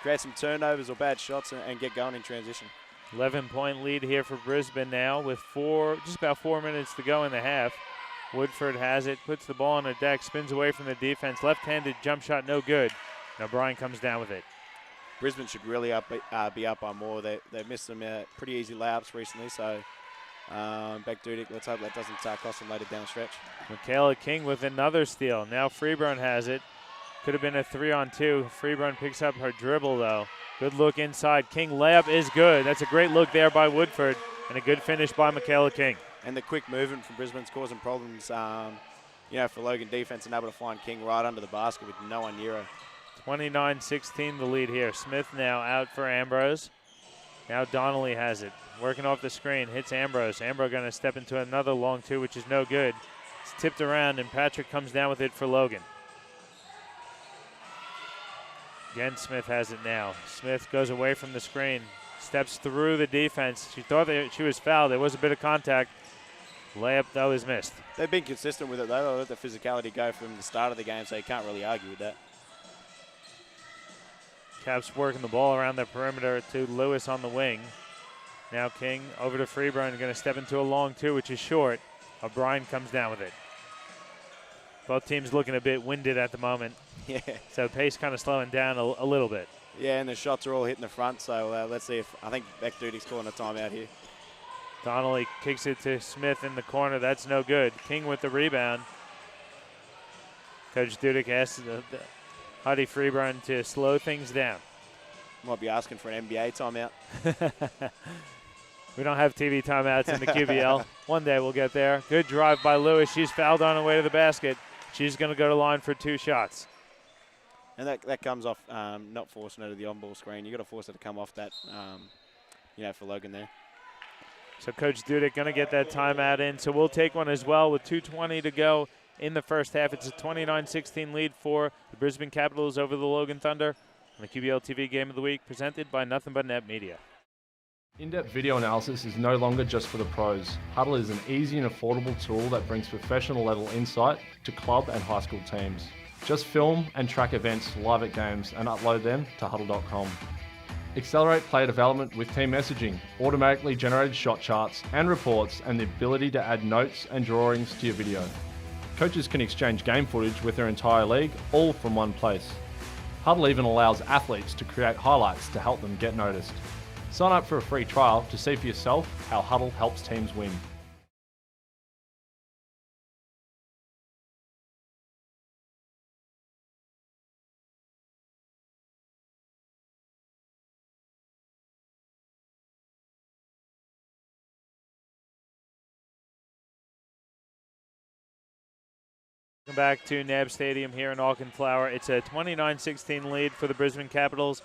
create some turnovers or bad shots and get going in transition. 11-point lead here for Brisbane now with just about 4 minutes to go in the half. Woodford has it, puts the ball on the deck, spins away from the defense. Left-handed jump shot no good. And O'Brien comes down with it. Brisbane should really be up by more. They've missed some pretty easy layups recently, so Beck Dudick, let's hope that doesn't cost them later down the stretch. Michaela King with another steal. Now Freeburn has it. Could have been a 3-on-2. Freeburn picks up her dribble, though. Good look inside. King layup is good. That's a great look there by Woodford, and a good finish by Michaela King. And the quick movement from Brisbane's causing problems, for Logan defense, and able to find King right under the basket with no one near her. 29-16 the lead here. Smith now out for Ambrose. Now Donnelly has it. Working off the screen, hits Ambrose. Ambrose going to step into another long 2, which is no good. It's tipped around, and Patrick comes down with it for Logan. Again, Smith has it now. Smith goes away from the screen, steps through the defense. She thought that she was fouled. There was a bit of contact. Layup, though, is missed. They've been consistent with it, though. They let the physicality go from the start of the game, so you can't really argue with that. Caps working the ball around the perimeter to Lewis on the wing. Now King over to Freeburn, going to step into a long 2, which is short. O'Brien comes down with it. Both teams looking a bit winded at the moment. Yeah. So pace kind of slowing down a little bit. Yeah, and the shots are all hitting the front, so let's see if, I think Beck Dudick's calling a timeout here. Donnelly kicks it to Smith in the corner. That's no good. King with the rebound. Coach Dudick asks Huddy Freeburn to slow things down. Might be asking for an NBA timeout. We don't have TV timeouts in the QBL. One day we'll get there. Good drive by Lewis. She's fouled on her way to the basket. She's going to go to line for 2 shots. And that comes off not forcing her to the on-ball screen. You've got to force her to come off that, for Logan there. So Coach Dudek going to get that timeout in. So we'll take one as well with 2:20 to go in the first half. It's a 29-16 lead for the Brisbane Capitals over the Logan Thunder on the QBL TV Game of the Week, presented by Nothing But Net Media. In-depth video analysis is no longer just for the pros. Huddle is an easy and affordable tool that brings professional level insight to club and high school teams. Just film and track events live at games and upload them to huddle.com. Accelerate player development with team messaging, automatically generated shot charts and reports, and the ability to add notes and drawings to your video. Coaches can exchange game footage with their entire league, all from one place. Huddle even allows athletes to create highlights to help them get noticed. Sign up for a free trial to see for yourself how Huddle helps teams win. Welcome back to NAB Stadium here in Auckland Flower. It's a 29-16 lead for the Brisbane Capitals.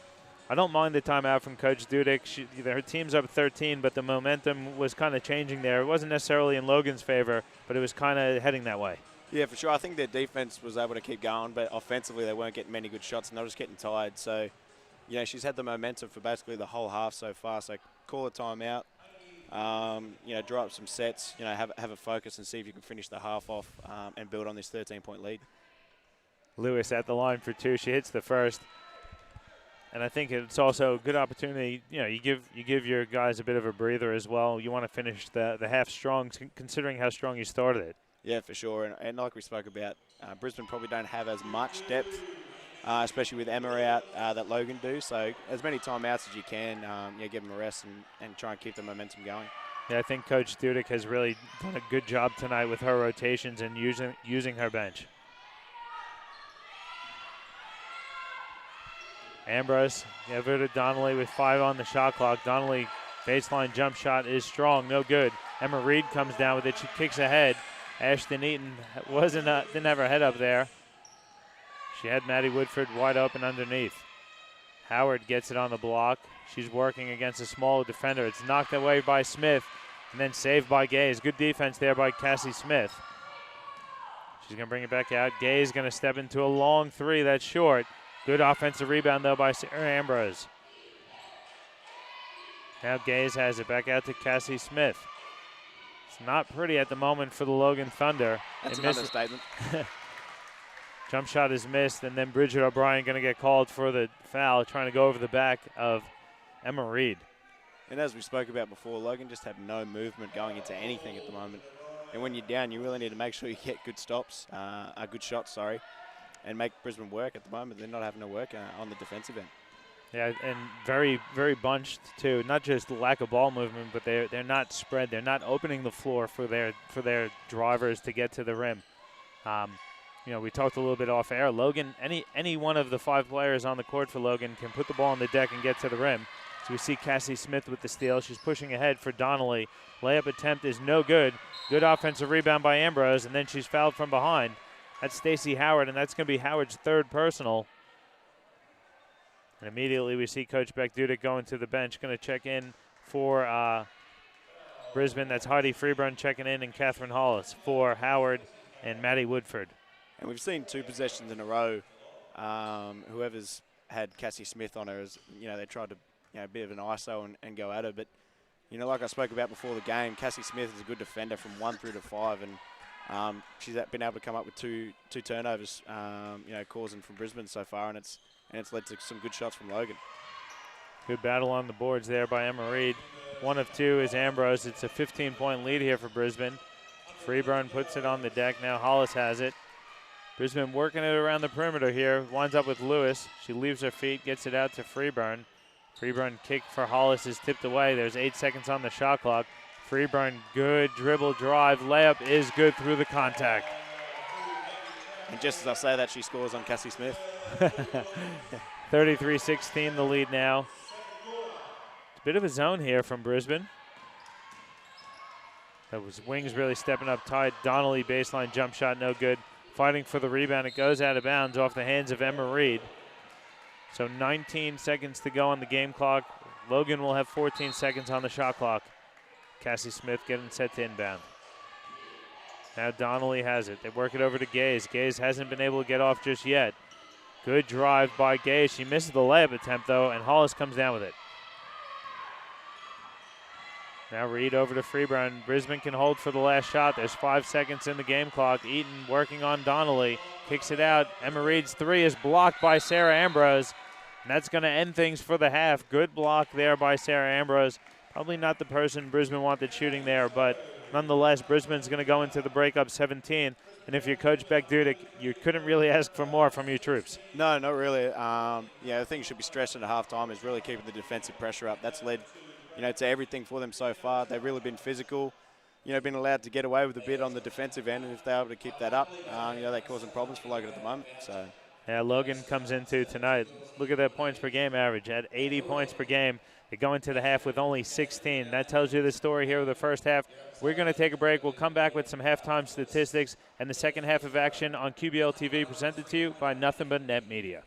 I don't mind the timeout from Coach Dudek. Her team's up 13, but the momentum was kind of changing there. It wasn't necessarily in Logan's favor, but it was kind of heading that way. Yeah, for sure. I think their defense was able to keep going, but offensively they weren't getting many good shots, and they were just getting tired. So, she's had the momentum for basically the whole half so far. So call a timeout, draw up some sets, have a focus and see if you can finish the half off and build on this 13-point lead. Lewis at the line for 2. She hits the first. And I think it's also a good opportunity. You give your guys a bit of a breather as well. You want to finish the half strong, considering how strong you started it. Yeah, for sure. And like we spoke about, Brisbane probably don't have as much depth, especially with Emma out that Logan do. So as many timeouts as you can, give them a rest and try and keep the momentum going. Yeah, I think Coach Dudek has really done a good job tonight with her rotations and using her bench. Ambrose, give it to Donnelly with 5 on the shot clock. Donnelly, baseline jump shot is strong, no good. Emma Reed comes down with it. She kicks ahead. Ashton Eaton didn't have her head up there. She had Maddie Woodford wide open underneath. Howard gets it on the block. She's working against a small defender. It's knocked away by Smith and then saved by Gaze. Good defense there by Cassie Smith. She's going to bring it back out. Gaze going to step into a long 3. That's short. Good offensive rebound, though, by Sarah Ambrose. Now Gaze has it back out to Cassie Smith. It's not pretty at the moment for the Logan Thunder. That's an understatement. Jump shot is missed, and then Bridget O'Brien going to get called for the foul, trying to go over the back of Emma Reed. And as we spoke about before, Logan just had no movement going into anything at the moment. And when you're down, you really need to make sure you get good good shots, and make Brisbane work. At the moment, they're not having to work on the defensive end. Yeah, and very, very bunched too. Not just lack of ball movement, but they're not spread. They're not opening the floor for their drivers to get to the rim. We talked a little bit off air. Logan, any one of the 5 players on the court for Logan can put the ball on the deck and get to the rim. So we see Cassie Smith with the steal. She's pushing ahead for Donnelly. Layup attempt is no good. Good offensive rebound by Ambrose, and then she's fouled from behind. That's Stacey Howard, and that's going to be Howard's 3rd personal. And immediately we see Coach Beck Dudek going to the bench, going to check in for Brisbane. That's Heidi Freeburn checking in, and Catherine Hollis for Howard and Maddie Woodford. And we've seen 2 possessions in a row. Whoever's had Cassie Smith on her, they tried to, a bit of an ISO and go at her. But, like I spoke about before the game, Cassie Smith is a good defender from 1 through to 5. And she's been able to come up with two turnovers, causing from Brisbane so far, and it's led to some good shots from Logan. Good battle on the boards there by Emma Reed. 1 of 2 is Ambrose. It's a 15-point lead here for Brisbane. Freeburn puts it on the deck. Now Hollis has it. Brisbane working it around the perimeter here. Winds up with Lewis. She leaves her feet, gets it out to Freeburn. Freeburn kick for Hollis is tipped away. There's 8 seconds on the shot clock. Freeburn, good dribble drive. Layup is good through the contact. And just as I say that, she scores on Cassie Smith. 33-16 the lead now. It's a bit of a zone here from Brisbane. That was Wings really stepping up tight. Donnelly baseline jump shot, no good. Fighting for the rebound. It goes out of bounds off the hands of Emma Reed. So 19 seconds to go on the game clock. Logan will have 14 seconds on the shot clock. Cassie Smith getting set to inbound. Now Donnelly has it. They work it over to Gaze. Gaze hasn't been able to get off just yet. Good drive by Gaze. She misses the layup attempt, though, and Hollis comes down with it. Now Reed over to Freeburn. Brisbane can hold for the last shot. There's 5 seconds in the game clock. Eaton working on Donnelly. Kicks it out. Emma Reed's three is blocked by Sarah Ambrose. And that's going to end things for the half. Good block there by Sarah Ambrose. Probably not the person Brisbane wanted shooting there, but nonetheless, Brisbane's going to go into the break up 17. And if you're Coach Beck Dudek, you couldn't really ask for more from your troops. No, not really. The thing you should be stressing at halftime is really keeping the defensive pressure up. That's led, to everything for them so far. They've really been physical, been allowed to get away with a bit on the defensive end, and if they're able to keep that up, they're causing problems for Logan at the moment. So. Yeah, Logan comes into tonight. Look at that points per game average at 80 points per game. They go into the half with only 16. That tells you the story here of the first half. We're going to take a break. We'll come back with some halftime statistics and the second half of action on QBL TV, presented to you by Nothing But Net Media.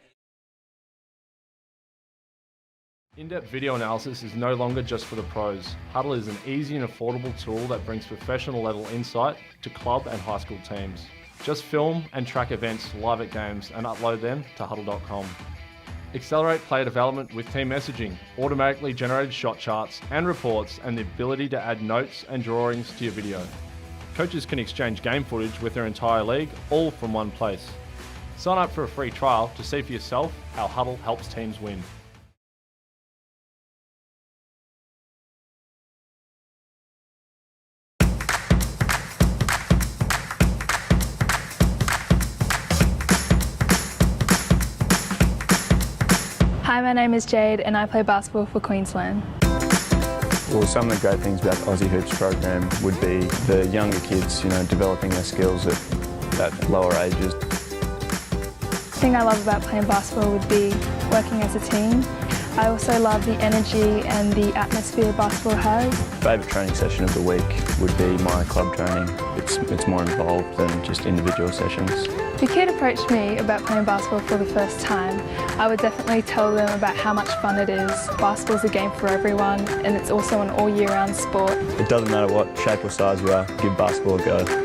In-depth video analysis is no longer just for the pros. Huddle is an easy and affordable tool that brings professional level insight to club and high school teams. Just film and track events live at games and upload them to huddle.com. Accelerate player development with team messaging, automatically generated shot charts and reports, and the ability to add notes and drawings to your video. Coaches can exchange game footage with their entire league, all from one place. Sign up for a free trial to see for yourself how Huddle helps teams win. Hi, my name is Jade and I play basketball for Queensland. Well, some of the great things about the Aussie Hoops program would be the younger kids, developing their skills at lower ages. The thing I love about playing basketball would be working as a team. I also love the energy and the atmosphere basketball has. Favourite training session of the week would be my club training. It's more involved than just individual sessions. If a kid approached me about playing basketball for the first time, I would definitely tell them about how much fun it is. Basketball's a game for everyone, and it's also an all year round sport. It doesn't matter what shape or size you are, give basketball a go.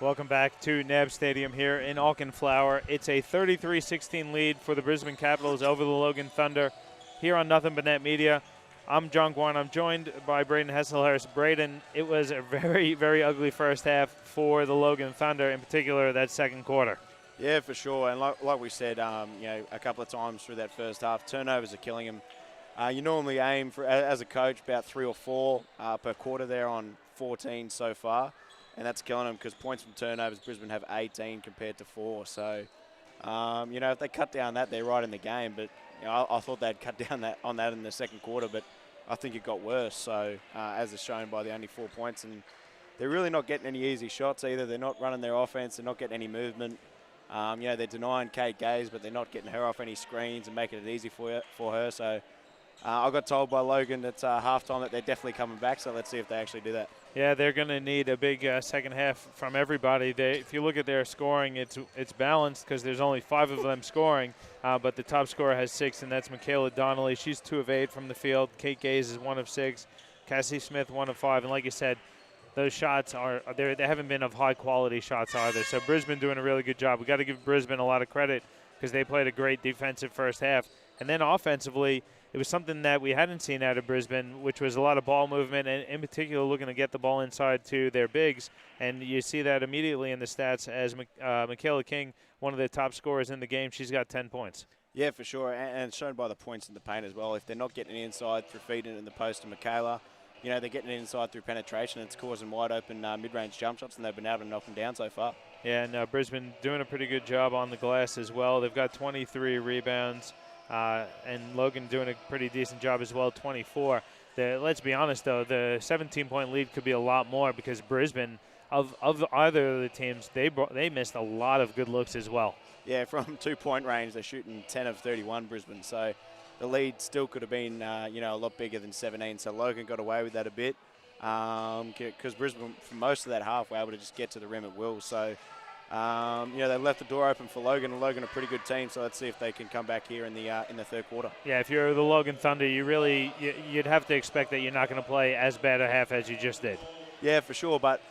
Welcome back to NAB Stadium here in Auchenflower. It's a 33-16 lead for the Brisbane Capitals over the Logan Thunder here on Nothing But Net Media. I'm John Guan. I'm joined by Braden Hesselhurst. Braden, it was a very, very ugly first half for the Logan Thunder, in particular that second quarter. Yeah, for sure. And like we said, a couple of times through that first half, turnovers are killing them. You normally aim for, as a coach, about 3 or 4 per quarter there on 14 so far. And that's killing them because points from turnovers, Brisbane have 18 compared to 4. So, if they cut down that, they're right in the game. But I thought they'd cut down on that in the second quarter, but I think it got worse. So, as is shown by the only 4 points, and they're really not getting any easy shots either. They're not running their offense. They're not getting any movement. They're denying Kate Gaze, but they're not getting her off any screens and making it easy for her. So, I got told by Logan at halftime that they're definitely coming back. So let's see if they actually do that. Yeah, they're going to need a big second half from everybody. If you look at their scoring, it's balanced because there's only 5 of them scoring, but the top scorer has 6, and that's Michaela Donnelly. She's 2 of 8 from the field. Kate Gaze is 1 of 6. Cassie Smith 1 of 5, and like you said, those shots they haven't been of high quality shots either. So Brisbane doing a really good job. We got to give Brisbane a lot of credit because they played a great defensive first half, and then offensively, it was something that we hadn't seen out of Brisbane, which was a lot of ball movement, and in particular looking to get the ball inside to their bigs. And you see that immediately in the stats as Michaela King, one of the top scorers in the game. She's got 10 points. Yeah, for sure, and shown by the points in the paint as well. If they're not getting it inside through feeding it in the post to Michaela, they're getting it inside through penetration. It's causing wide open mid-range jump shots, and they've been able to knock them down so far. Yeah, and Brisbane doing a pretty good job on the glass as well. They've got 23 rebounds. And Logan doing a pretty decent job as well, 24. Let's be honest, though, the 17-point lead could be a lot more because Brisbane, of either of the teams, they missed a lot of good looks as well. Yeah, from 2-point range, they're shooting 10 of 31, Brisbane. So the lead still could have been, a lot bigger than 17. So Logan got away with that a bit because Brisbane, for most of that half, were able to just get to the rim at will. So they left the door open for Logan, and Logan a pretty good team, so let's see if they can come back here in the third quarter. Yeah, if you're the Logan Thunder, you'd have to expect that you're not going to play as bad a half as you just did. Yeah, for sure, but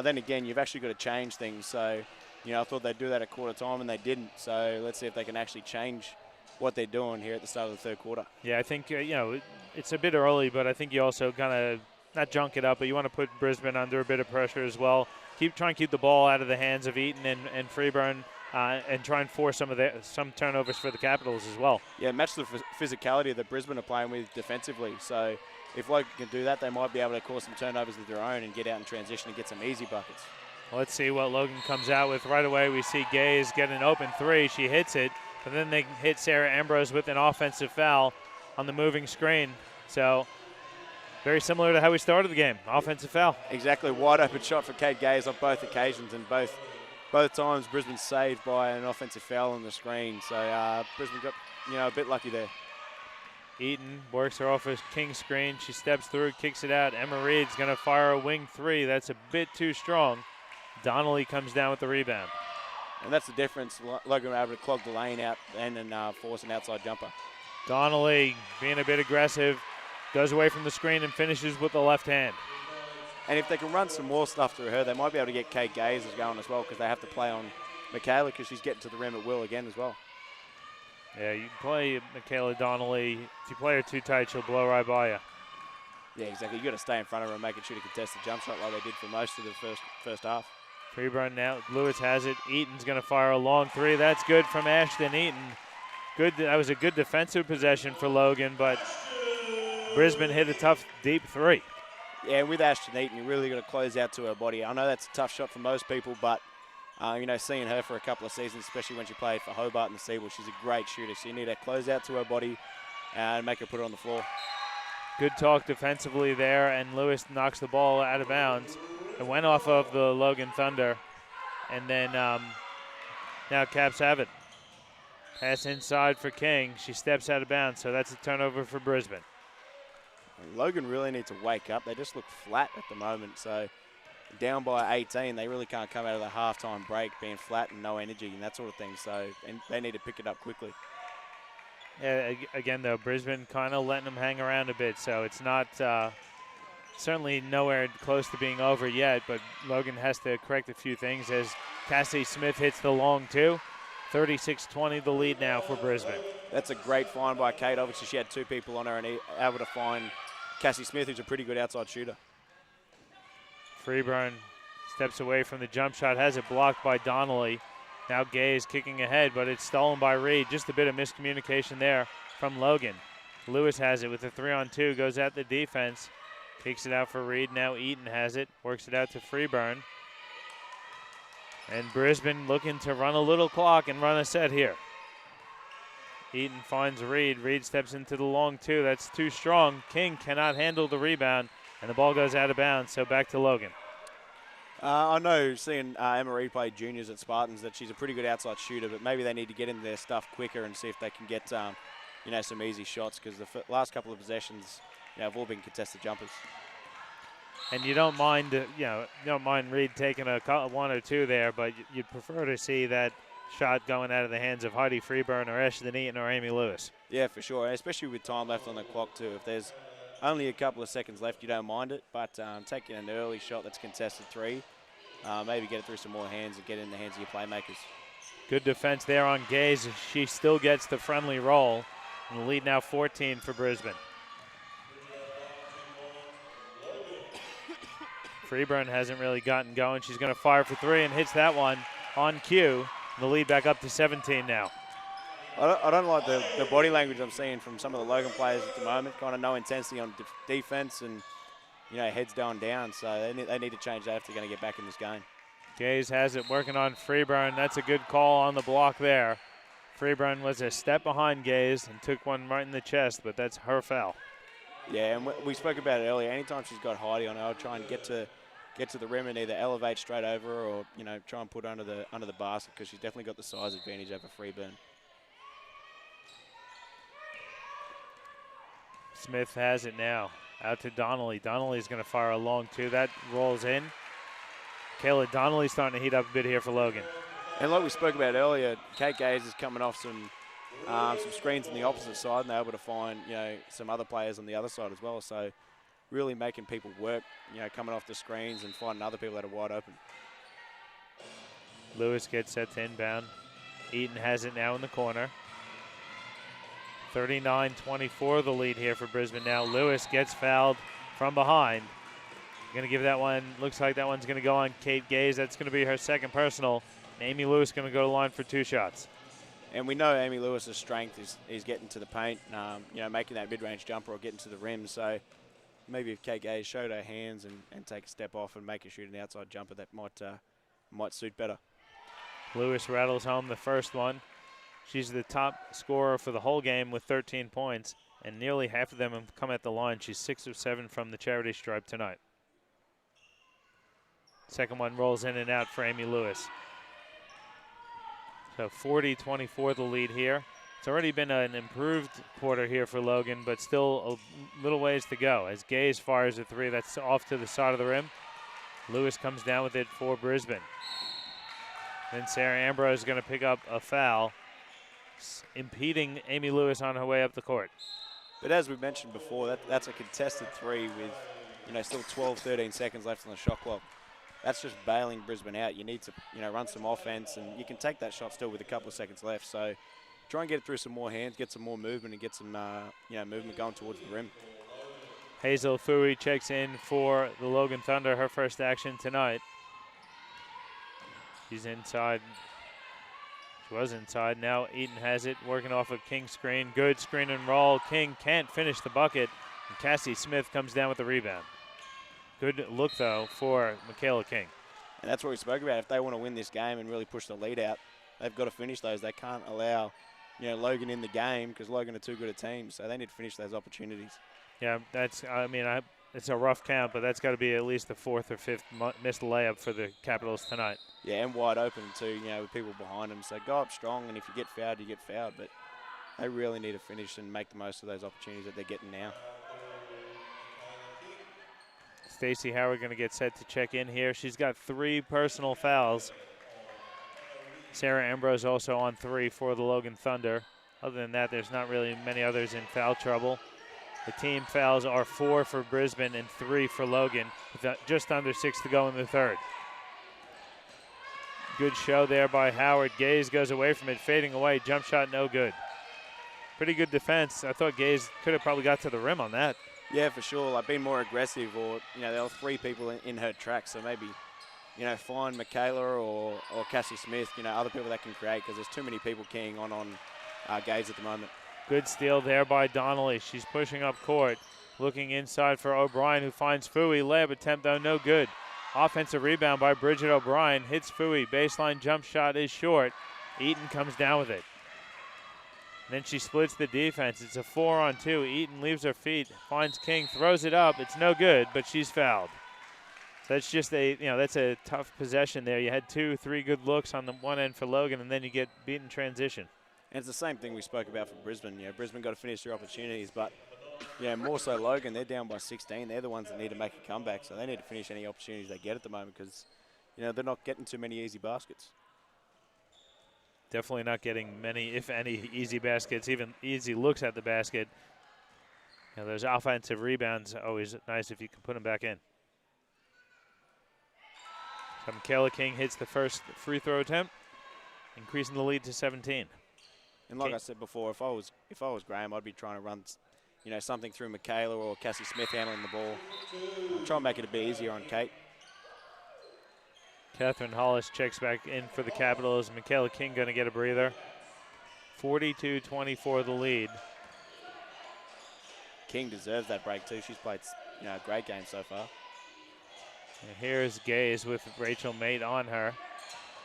then again, you've actually got to change things. So, I thought they'd do that at quarter time, and they didn't. So let's see if they can actually change what they're doing here at the start of the third quarter. Yeah, I think, it's a bit early, but I think you also kind of, not junk it up, but you want to put Brisbane under a bit of pressure as well. Try and keep the ball out of the hands of Eaton and Freeburn and try and force some turnovers for the Capitals as well. Yeah, match the physicality that Brisbane are playing with defensively. So if Logan can do that, they might be able to cause some turnovers of their own and get out in transition and get some easy buckets. Let's see what Logan comes out with. Right away we see Gaze get an open 3. She hits it, but then they hit Sarah Ambrose with an offensive foul on the moving screen. So very similar to how we started the game, offensive foul. Exactly, wide open shot for Kate Gaze on both occasions, and both times Brisbane saved by an offensive foul on the screen. So Brisbane got a bit lucky there. Eaton works her off a King screen. She steps through, kicks it out. Emma Reed's going to fire a wing 3. That's a bit too strong. Donnelly comes down with the rebound. And that's the difference. Logan able to clog the lane out and force an outside jumper. Donnelly being a bit aggressive. Goes away from the screen and finishes with the left hand. And if they can run some more stuff through her, they might be able to get Kate Gaze going as well because they have to play on Michaela because she's getting to the rim at will again as well. Yeah, you play Michaela Donnelly. If you play her too tight, she'll blow right by you. Yeah, exactly. You got to stay in front of her and make it shoot a contested jump shot like they did for most of the first half. Freeburn now. Lewis has it. Eaton's going to fire a long 3. That's good from Ashton Eaton. Good. That was a good defensive possession for Logan, but Brisbane hit a tough, deep 3. Yeah, with Ashton Eaton, you really got to close out to her body. I know that's a tough shot for most people, but, seeing her for a couple of seasons, especially when she played for Hobart and the Seabull, she's a great shooter. So you need to close out to her body and make her put it on the floor. Good talk defensively there, and Lewis knocks the ball out of bounds. It went off of the Logan Thunder, and then now Caps have it. Pass inside for King. She steps out of bounds, so that's a turnover for Brisbane. Logan really needs to wake up. They just look flat at the moment. So down by 18, they really can't come out of the halftime break being flat and no energy and that sort of thing. So and they need to pick it up quickly. Yeah, again, though, Brisbane kind of letting them hang around a bit. So it's not certainly nowhere close to being over yet, but Logan has to correct a few things as Cassie Smith hits the long two. 36-20 the lead now for Brisbane. That's a great find by Kate. Obviously, she had two people on her and able to find Cassie Smith, who's a pretty good outside shooter. Freeburn steps away from the jump shot, has it blocked by Donnelly. Now Gay is kicking ahead, but it's stolen by Reed. Just a bit of miscommunication there from Logan. Lewis has it with a 3-on-2, goes at the defense, kicks it out for Reed. Now Eaton has it, works it out to Freeburn. And Brisbane looking to run a little clock and run a set here. Eaton finds Reed. Reed steps into the long two. That's too strong. King cannot handle the rebound, and the ball goes out of bounds, so back to Logan. I know, seeing Emma Reed play juniors at Spartans, that she's a pretty good outside shooter, but maybe they need to get into their stuff quicker and see if they can get some easy shots, because the last couple of possessions have all been contested jumpers. And you don't mind, Reed taking one or two there, but you'd prefer to see that shot going out of the hands of Heidi Freeburn or Ashton Eaton or Amy Lewis. Yeah, for sure, especially with time left on the clock too. If there's only a couple of seconds left, you don't mind it, but taking an early shot that's contested three, maybe get it through some more hands and get it in the hands of your playmakers. Good defense there on Gaze. She still gets the friendly roll. And the lead now 14 for Brisbane. Freeburn hasn't really gotten going. She's going to fire for three and hits that one on cue. The lead back up to 17 now. I don't like the body language I'm seeing from some of the Logan players at the moment. Kind of no intensity on defense and, heads going down. So they need to change that if they're going to get back in this game. Gaze has it working on Freeburn. That's a good call on the block there. Freeburn was a step behind Gaze and took one right in the chest, but that's her foul. Yeah, and we spoke about it earlier. Anytime she's got Heidi on her, I'll try and get to the rim and either elevate straight over her or try and put her under the basket, because she's definitely got the size advantage over Freeburn. Smith has it now. Out to Donnelly. Donnelly's going to fire a long two. That rolls in. Kayla Donnelly starting to heat up a bit here for Logan. And like we spoke about earlier, Kate Gaze is coming off some screens on the opposite side, and they're able to find some other players on the other side as well. So really making people work, coming off the screens and finding other people that are wide open. Lewis gets set to inbound. Eaton has it now in the corner. 39-24 the lead here for Brisbane now. Lewis gets fouled from behind. Going to give that one, looks like that one's going to go on Kate Gaze. That's going to be her second personal. Amy Lewis going to go to the line for two shots. And we know Amy Lewis's strength is getting to the paint, making that mid-range jumper or getting to the rim. So maybe if Kate Gaze showed her hands and take a step off and make her shoot an outside jumper, that might suit better. Lewis rattles home the first one. She's the top scorer for the whole game with 13 points, and nearly half of them have come at the line. She's 6 of 7 from the charity stripe tonight. Second one rolls in and out for Amy Lewis. So 40-24 the lead here. It's already been an improved quarter here for Logan, but still a little ways to go. As Gaze fires a three, that's off to the side of the rim. Lewis comes down with it for Brisbane. Then Sarah Ambrose is going to pick up a foul, impeding Amy Lewis on her way up the court. But as we mentioned before, that's a contested three with still 12, 13 seconds left on the shot clock. That's just bailing Brisbane out. You need to run some offense, and you can take that shot still with a couple of seconds left. So try and get it through some more hands, get some more movement, and get some movement going towards the rim. Hazel Fui checks in for the Logan Thunder, her first action tonight. She's inside. She was inside. Now Eaton has it, working off of King's screen. Good screen and roll. King can't finish the bucket, and Cassie Smith comes down with the rebound. Good look, though, for Michaela King. And that's what we spoke about. If they want to win this game and really push the lead out, they've got to finish those. They can't allow, Logan in the game, because Logan are too good a team. So they need to finish those opportunities. Yeah, it's a rough count, but that's got to be at least the fourth or fifth missed layup for the Capitals tonight. Yeah, and wide open too, with people behind them. So go up strong, and if you get fouled, you get fouled. But they really need to finish and make the most of those opportunities that they're getting now. Stacey Howard going to get set to check in here. She's got 3 personal fouls. Sarah Ambrose also on 3 for the Logan Thunder. Other than that, there's not really many others in foul trouble. The team fouls are 4 for Brisbane and 3 for Logan, with just under 6 to go in the third. Good show there by Howard. Gaze goes away from it, fading away. Jump shot, no good. Pretty good defense. I thought Gaze could have probably got to the rim on that. Yeah, for sure. Like, been more aggressive, or, there were 3 people in her track, so maybe, find Michaela or Cassie Smith, other people that can create, because there's too many people keying on Gaze at the moment. Good steal there by Donnelly. She's pushing up court, looking inside for O'Brien, who finds Fui. Layup attempt, though, no good. Offensive rebound by Bridget O'Brien. Hits Fui. Baseline jump shot is short. Eaton comes down with it. Then she splits the defense. It's a 4-on-2. Eaton leaves her feet, finds King, throws it up. It's no good, but she's fouled. So that's just that's a tough possession there. You had 2-3 good looks on the one end for Logan, and then you get beaten transition. And it's the same thing we spoke about for Brisbane. Brisbane got to finish their opportunities, but more so Logan. They're down by 16. They're the ones that need to make a comeback, so they need to finish any opportunities they get at the moment, because they're not getting too many easy baskets. Definitely not getting many, if any, easy baskets, even easy looks at the basket. Those offensive rebounds are always nice if you can put them back in. So Michaela King hits the first free throw attempt, increasing the lead to 17. And like I said before, if I was Graham, I'd be trying to run, something through Michaela or Cassie Smith handling the ball. Try and make it a bit easier on Kate. Catherine Hollis checks back in for the Capitals. Michaela King going to get a breather. 42-24 the lead. King deserves that break too. She's played a great game so far. And here's Gaze with Rachel Mate on her.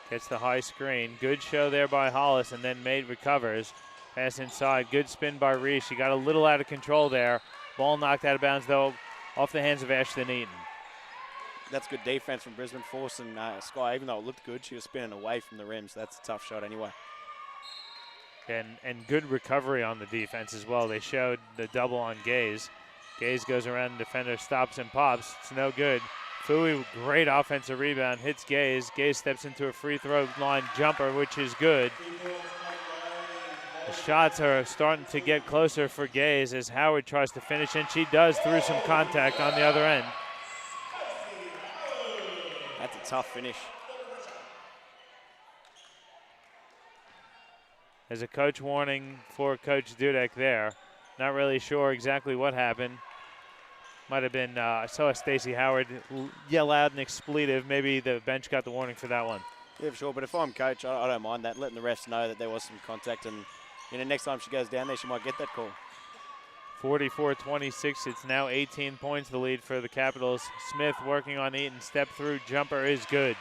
Gets the high screen. Good show there by Hollis, and then Mate recovers. Pass inside. Good spin by Reese. She got a little out of control there. Ball knocked out of bounds, though, off the hands of Ashton Eaton. That's good defense from Brisbane, forcing Sky. Even though it looked good, she was spinning away from the rim, so that's a tough shot anyway. And good recovery on the defense as well. They showed the double on Gaze. Gaze goes around the defender, stops and pops. It's no good. Fui, great offensive rebound, hits Gaze. Gaze steps into a free throw line jumper, which is good. The shots are starting to get closer for Gaze as Howard tries to finish, and she does through some contact on the other end. That's a tough finish. There's a coach warning for Coach Dudek there. Not really sure exactly what happened. Might have been, I saw Stacey Howard yell out an expletive. Maybe the bench got the warning for that one. Yeah, for sure. But if I'm coach, I don't mind that, letting the refs know that there was some contact. And next time she goes down there, she might get that call. 44-26. It's now 18 points the lead for the Capitals. Smith working on Eaton. Step through jumper is good.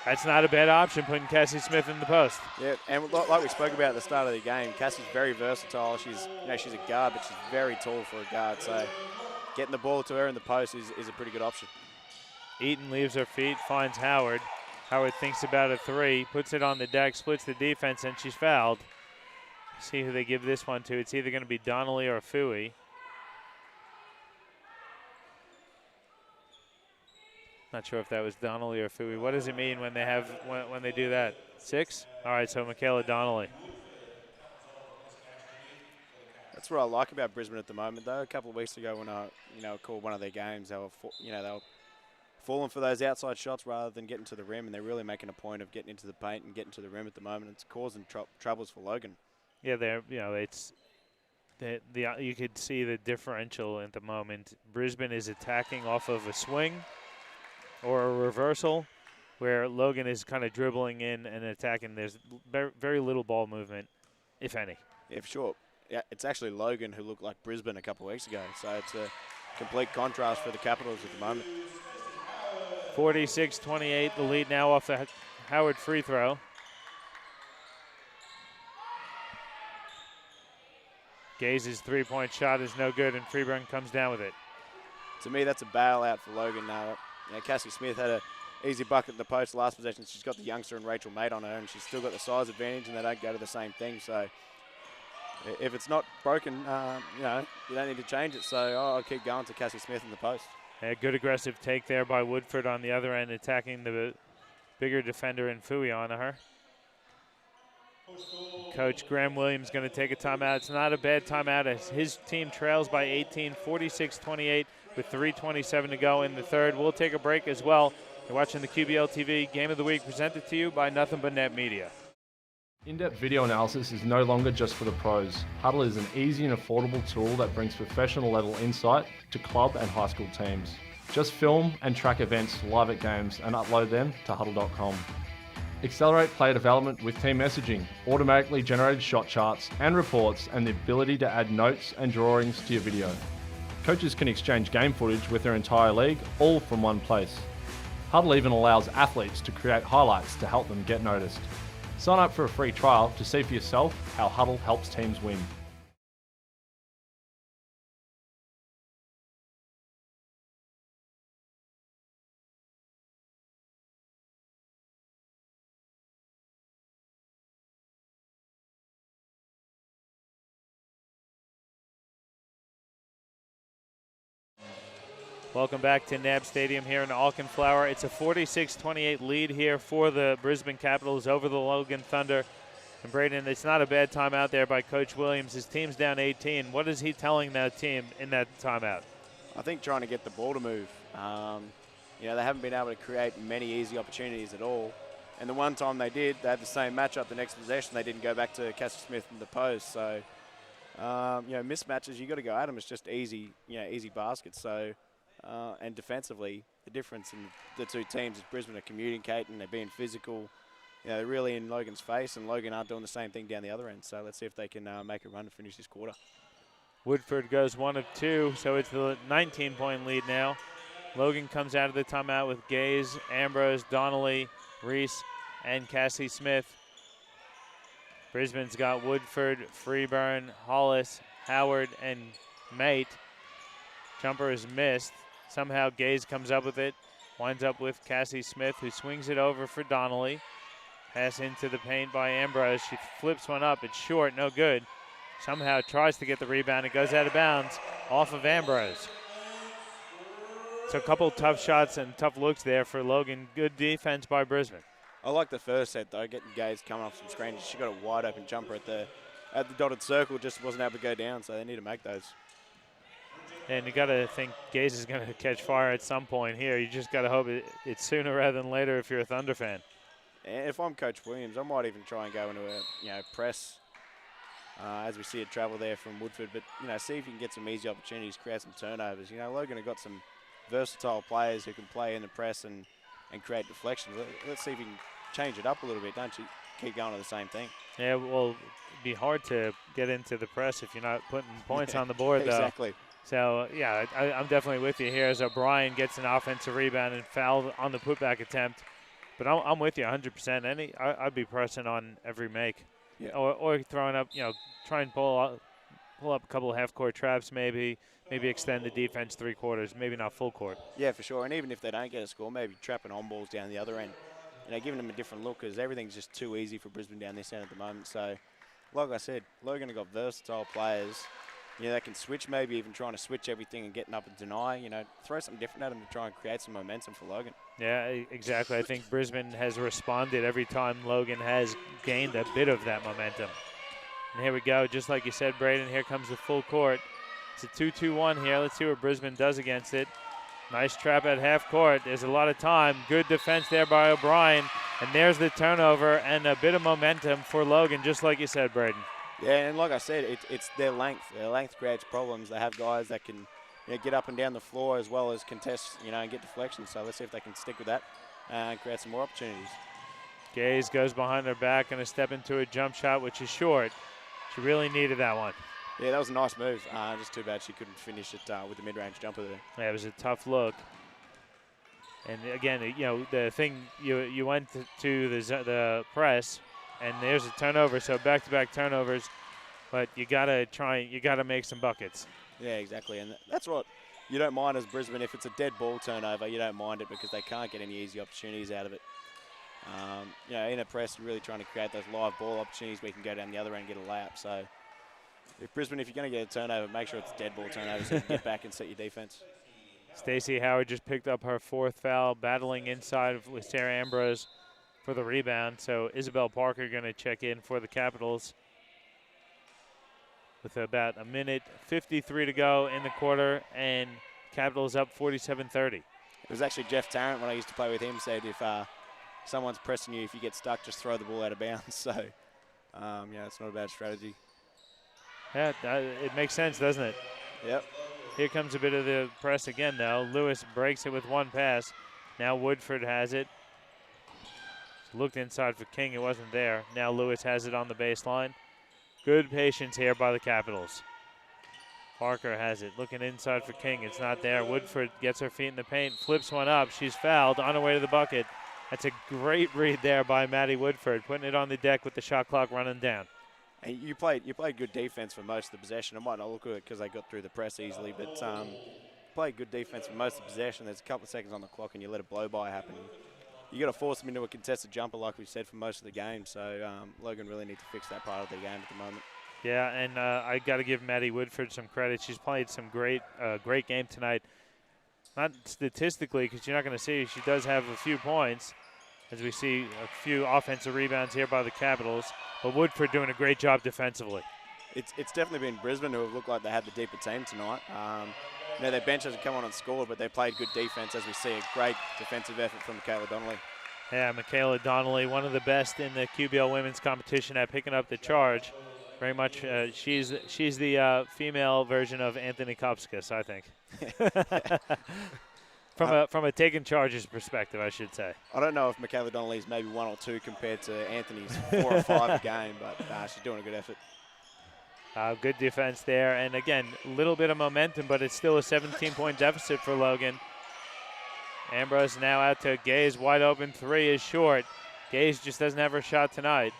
That's not a bad option, putting Cassie Smith in the post. Yeah, and like we spoke about at the start of the game, Cassie's very versatile. She's she's a guard, but she's very tall for a guard. So getting the ball to her in the post is a pretty good option. Eaton leaves her feet, finds Howard. Howard thinks about a three, puts it on the deck, splits the defense, and she's fouled. See who they give this one to. It's either going to be Donnelly or Fui. Not sure if that was Donnelly or Fui. What does it mean when they have when they do that? 6? All right, so Michaela Donnelly. That's what I like about Brisbane at the moment, though. A couple of weeks ago, when I called one of their games, they were falling for those outside shots rather than getting to the rim, and they're really making a point of getting into the paint and getting to the rim at the moment. It's causing troubles for Logan. Yeah, it's you could see the differential at the moment. Brisbane is attacking off of a swing or a reversal, where Logan is kind of dribbling in and attacking. There's very little ball movement, if any. Yeah, for sure. Yeah, it's actually Logan who looked like Brisbane a couple of weeks ago, so it's a complete contrast for the Capitals at the moment. 46-28, the lead now off the Howard free throw. Gaze's three-point shot is no good, and Freeburn comes down with it. To me, that's a bailout for Logan now. Cassie Smith had an easy bucket in the post last possession. She's got the youngster and Rachel Mate on her, and she's still got the size advantage, and they don't go to the same thing. So if it's not broken, you don't need to change it. So I'll keep going to Cassie Smith in the post. A good aggressive take there by Woodford on the other end, attacking the bigger defender in Fui on her. Coach Graham Williams going to take a timeout. It's not a bad timeout as his team trails by 18, 46-28 with 3:27 to go in the third. We'll take a break as well. You're watching the QBL TV Game of the Week presented to you by Nothing But Net Media. In-depth video analysis is no longer just for the pros. Huddle is an easy and affordable tool that brings professional level insight to club and high school teams. Just film and track events live at games and upload them to huddle.com. Accelerate player development with team messaging, automatically generated shot charts and reports, and the ability to add notes and drawings to your video. Coaches can exchange game footage with their entire league, all from one place. Huddle even allows athletes to create highlights to help them get noticed. Sign up for a free trial to see for yourself how Huddle helps teams win. Welcome back to NAB Stadium here in Auchenflower. It's a 46-28 lead here for the Brisbane Capitals over the Logan Thunder. And Braden, it's not a bad timeout there by Coach Williams. His team's down 18. What is he telling that team in that timeout? I think trying to get the ball to move. They haven't been able to create many easy opportunities at all. And the one time they did, they had the same matchup the next possession. They didn't go back to Cassie Smith in the post. So, mismatches, you got to go at them. It's just easy baskets. So, and defensively, the difference in the two teams is Brisbane are communicating, they're being physical. They're really in Logan's face, and Logan aren't doing the same thing down the other end. So let's see if they can make a run to finish this quarter. Woodford goes 1 of 2, so it's the 19-point lead now. Logan comes out of the timeout with Gaze, Ambrose, Donnelly, Reese, and Cassie Smith. Brisbane's got Woodford, Freeburn, Hollis, Howard, and Mate. Jumper is missed. Somehow Gaze comes up with it. Winds up with Cassie Smith, who swings it over for Donnelly. Pass into the paint by Ambrose. She flips one up. It's short, no good. Somehow tries to get the rebound. It goes out of bounds off of Ambrose. So a couple tough shots and tough looks there for Logan. Good defense by Brisbane. I like the first set, though, getting Gaze coming off some screens. She got a wide open jumper at the dotted circle, just wasn't able to go down, so they need to make those. And you got to think Gaze is going to catch fire at some point here. You just got to hope it's sooner rather than later if you're a Thunder fan. And if I'm Coach Williams, I might even try and go into a press as we see it travel there from Woodford. But see if you can get some easy opportunities, create some turnovers. Logan have got some versatile players who can play in the press and create deflections. Let's see if you can change it up a little bit. Don't you keep going to the same thing? Yeah, well, it'd be hard to get into the press if you're not putting points on the board, though. Exactly. So, yeah, I'm definitely with you here as O'Brien gets an offensive rebound and fouled on the putback attempt. But I'm with you 100%. I'd be pressing on every make. Yeah. Or throwing up, try and pull up a couple of half-court traps maybe extend the defense three-quarters, maybe not full court. Yeah, for sure. And even if they don't get a score, maybe trapping on balls down the other end. Giving them a different look because everything's just too easy for Brisbane down this end at the moment. So, like I said, Logan have got versatile players. They can switch, maybe even trying to switch everything and getting up and deny. Throw something different at them to try and create some momentum for Logan. Yeah, exactly. I think Brisbane has responded every time Logan has gained a bit of that momentum. And here we go, just like you said, Braden, here comes the full court. It's a 2-2-1 here. Let's see what Brisbane does against it. Nice trap at half court. There's a lot of time. Good defense there by O'Brien. And there's the turnover and a bit of momentum for Logan, just like you said, Braden. Yeah, and like I said, it's their length. Their length creates problems. They have guys that can get up and down the floor as well as contest, and get deflections. So let's see if they can stick with that and create some more opportunities. Gaze goes behind her back and a step into a jump shot, which is short. She really needed that one. Yeah, that was a nice move. Just too bad she couldn't finish it with the mid-range jumper there. Yeah, it was a tough look. And again, the thing, you went to the press, and there's a turnover, so back-to-back turnovers. But you gotta make some buckets. Yeah, exactly, and that's what you don't mind as Brisbane. If it's a dead ball turnover, you don't mind it because they can't get any easy opportunities out of it. In a press, you're really trying to create those live ball opportunities where you can go down the other end and get a layup. So, if you're going to get a turnover, make sure it's a dead ball turnover so you can get back and set your defense. Stacey Howard just picked up her fourth foul, battling inside with Sarah Ambrose for the rebound. So Isabel Parker going to check in for the Capitals with about a minute 53 to go in the quarter, and Capitals up 47-30. It was actually Jeff Tarrant, when I used to play with him, said if someone's pressing you, if you get stuck, just throw the ball out of bounds. So, it's not a bad strategy. Yeah, it makes sense, doesn't it? Yep. Here comes a bit of the press again, though. Lewis breaks it with one pass. Now Woodford has it. Looked inside for King. It wasn't there. Now Lewis has it on the baseline. Good patience here by the Capitals. Parker has it. Looking inside for King. It's not there. Woodford gets her feet in the paint. Flips one up. She's fouled on her way to the bucket. That's a great read there by Maddie Woodford, putting it on the deck with the shot clock running down. And you played good defense for most of the possession. It might not look good because they got through the press easily, but played good defense for most of the possession. There's a couple of seconds on the clock and you let a blow-by happen. You got to force them into a contested jumper like we said for most of the game. So Logan really needs to fix that part of the game at the moment. Yeah, and I got to give Maddie Woodford some credit. She's played some great game tonight. Not statistically, because you're not going to see. She does have a few points, as we see a few offensive rebounds here by the Capitals. But Woodford doing a great job defensively. It's definitely been Brisbane who have looked like they had the deeper team tonight. Their bench hasn't come on and scored, but they played good defense, as we see a great defensive effort from Michaela Donnelly. Yeah, Michaela Donnelly, one of the best in the QBL women's competition at picking up the charge. Very much, she's the female version of Anthony Kopskis, I think. From a taking charges perspective, I should say. I don't know if Michaela Donnelly's maybe 1 or 2 compared to Anthony's 4 or 5 a game, but she's doing a good effort. Good defense there, and again, a little bit of momentum, but it's still a 17-point deficit for Logan. Ambrose now out to Gaze, wide open, 3 is short. Gaze just doesn't have her shot tonight.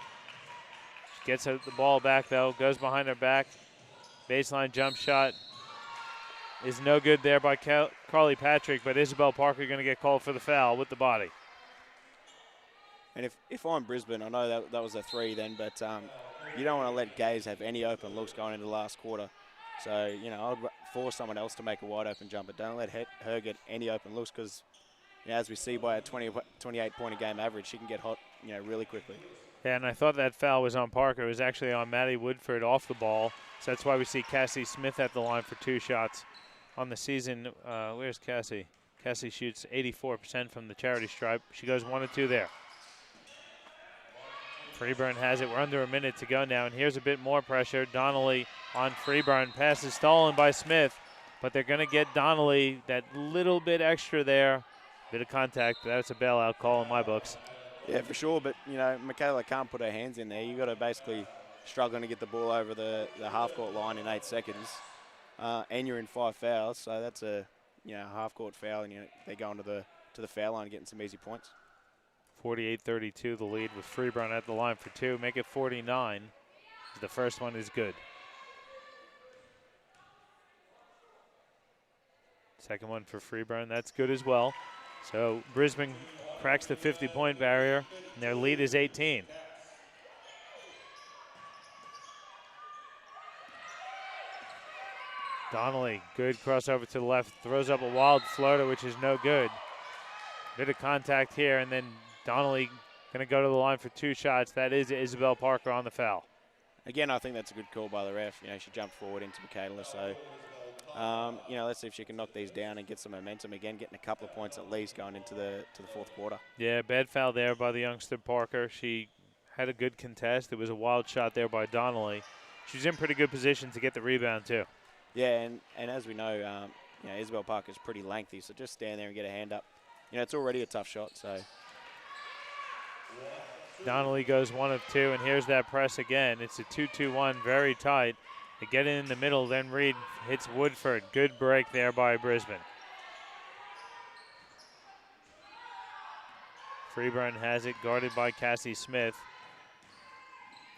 She gets the ball back though, goes behind her back. Baseline jump shot is no good there by Carly Patrick, but Isabel Parker going to get called for the foul with the body. And if I'm Brisbane, I know that was a 3 then, but you don't want to let Gaze have any open looks going into the last quarter. So, I'd force someone else to make a wide open jumper. Don't let her get any open looks because, as we see by a 28-point a game average, she can get hot, really quickly. Yeah, and I thought that foul was on Parker. It was actually on Maddie Woodford off the ball. So that's why we see Cassie Smith at the line for 2 shots on the season. Where's Cassie? Cassie shoots 84% from the charity stripe. She goes 1 of 2 there. Freeburn has it. We're under a minute to go now, and here's a bit more pressure. Donnelly on Freeburn. Pass is stolen by Smith, but they're going to get Donnelly that little bit extra there. Bit of contact. That's a bailout call in my books. Yeah, for sure, but, Michaela can't put her hands in there. You've got to basically struggling to get the ball over the half-court line in 8 seconds, and you're in 5 fouls, so that's a half-court foul, and they're going to the foul line and getting some easy points. 48-32 the lead with Freeburn at the line for 2. Make it 49. The first one is good. Second one for Freeburn, that's good as well. So Brisbane cracks the 50-point barrier, and their lead is 18. Donnelly, good crossover to the left, throws up a wild floater, which is no good. Bit of contact here, and then Donnelly going to go to the line for 2 shots. That is Isabel Parker on the foul. Again, I think that's a good call by the ref. She jumped forward into Michaela, so let's see if she can knock these down and get some momentum again, getting a couple of points at least going into the 4th quarter. Yeah, bad foul there by the youngster Parker. She had a good contest. It was a wild shot there by Donnelly. She's in pretty good position to get the rebound too. Yeah, and as we know, Isabel Parker's pretty lengthy, so just stand there and get a hand up. It's already a tough shot, so. Donnelly goes 1 of 2, and here's that press again. It's a 2-2-1, very tight. They get it in the middle, then Reed hits Woodford. Good break there by Brisbane. Freeburn has it, guarded by Cassie Smith.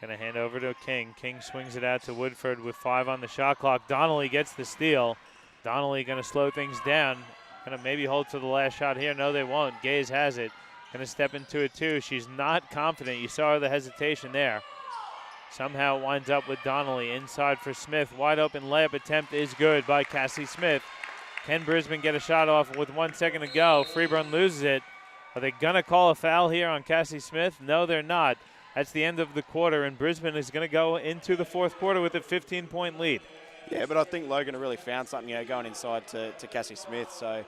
Gonna hand over to King. King swings it out to Woodford with 5 on the shot clock. Donnelly gets the steal. Donnelly gonna slow things down. Gonna maybe hold to the last shot here. No, they won't. Gaze has it. Gonna step into it too. She's not confident. You saw the hesitation there. Somehow it winds up with Donnelly inside for Smith. Wide open layup attempt is good by Cassie Smith. Can Brisbane get a shot off with 1 second to go? Freeburn loses it. Are they going to call a foul here on Cassie Smith? No, they're not. That's the end of the quarter, and Brisbane is going to go into the fourth quarter with a 15-point lead. Yeah, but I think Logan really found something, going inside to Cassie Smith. So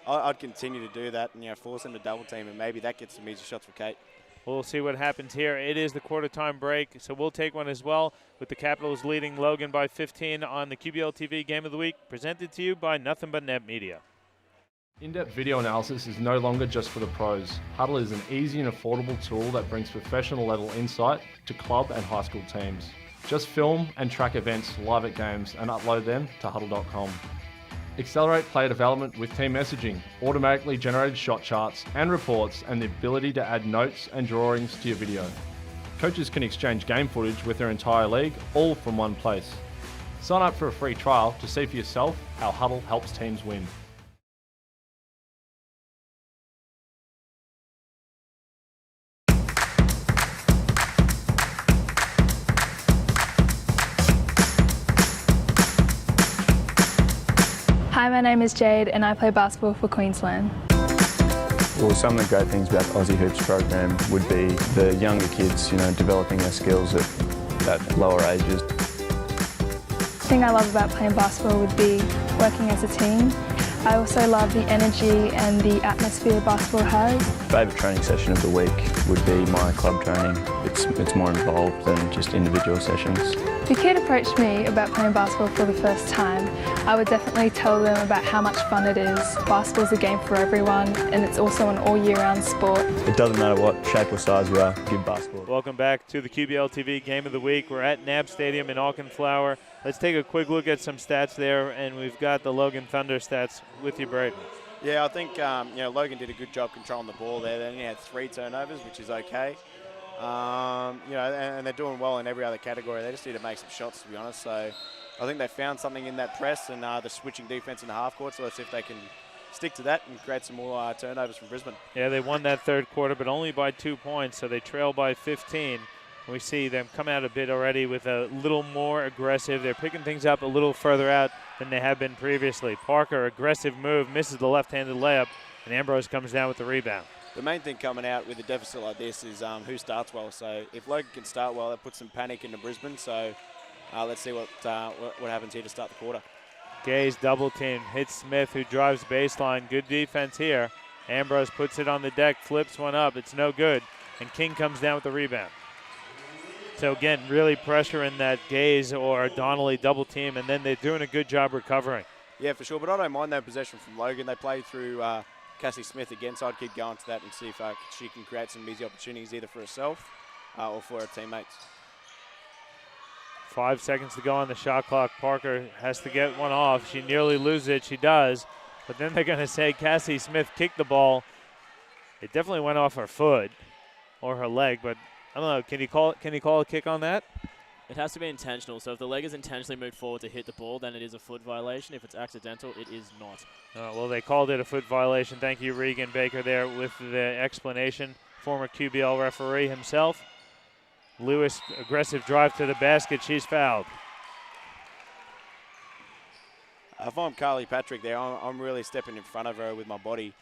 I'd continue to do that and, force them to double team, and maybe that gets some easy shots for Kate. We'll see what happens here. It is the quarter time break, so we'll take one as well, with the Capitals leading Logan by 15 on the QBL TV Game of the Week, presented to you by Nothing But Net Media. In-depth video analysis is no longer just for the pros. Huddle is an easy and affordable tool that brings professional level insight to club and high school teams. Just film and track events live at games and upload them to huddle.com. Accelerate player development with team messaging, automatically generated shot charts and reports, and the ability to add notes and drawings to your video. Coaches can exchange game footage with their entire league, all from one place. Sign up for a free trial to see for yourself how Huddle helps teams win. Hi, my name is Jade and I play basketball for Queensland. Well, some of the great things about the Aussie Hoops program would be the younger kids, developing their skills at lower ages. The thing I love about playing basketball would be working as a team. I also love the energy and the atmosphere basketball has. Favourite training session of the week would be my club training. It's more involved than just individual sessions. If a kid approached me about playing basketball for the first time, I would definitely tell them about how much fun it is. Basketball's a game for everyone, and it's also an all year round sport. It doesn't matter what shape or size you are, give basketball. Welcome back to the QBL TV Game of the Week. We're at NAB Stadium in Auchenflower. Let's take a quick look at some stats there, and we've got the Logan Thunder stats with you, Braden. Yeah, I think Logan did a good job controlling the ball there. They only had 3 turnovers, which is okay. And they're doing well in every other category. They just need to make some shots, to be honest. So I think they found something in that press and the switching defense in the half court. So let's see if they can stick to that and create some more turnovers from Brisbane. Yeah, they won that third quarter, but only by 2 points, so they trail by 15. We see them come out a bit already with a little more aggressive. They're picking things up a little further out than they have been previously. Parker, aggressive move, misses the left-handed layup, and Ambrose comes down with the rebound. The main thing coming out with a deficit like this is who starts well. So if Logan can start well, that puts some panic into Brisbane. So let's see what happens here to start the quarter. Gay's double team hits Smith, who drives baseline. Good defense here. Ambrose puts it on the deck, flips one up. It's no good, and King comes down with the rebound. So again, really pressuring that Gaze or Donnelly double team, and then they're doing a good job recovering. Yeah, for sure. But I don't mind that possession from Logan. They play through Cassie Smith again, so I'd keep going to that and see if she can create some easy opportunities either for herself or for her teammates. 5 seconds to go on the shot clock. Parker has to get one off. She nearly loses it. She does. But then they're going to say Cassie Smith kicked the ball. It definitely went off her foot or her leg, but I don't know. Can you call a kick on that? It has to be intentional. So if the leg is intentionally moved forward to hit the ball, then it is a foot violation. If it's accidental, it is not. Well, they called it a foot violation. Thank you, Regan Baker, there with the explanation. Former QBL referee himself. Lewis, aggressive drive to the basket. She's fouled. If I'm Carly Patrick there, I'm really stepping in front of her with my body.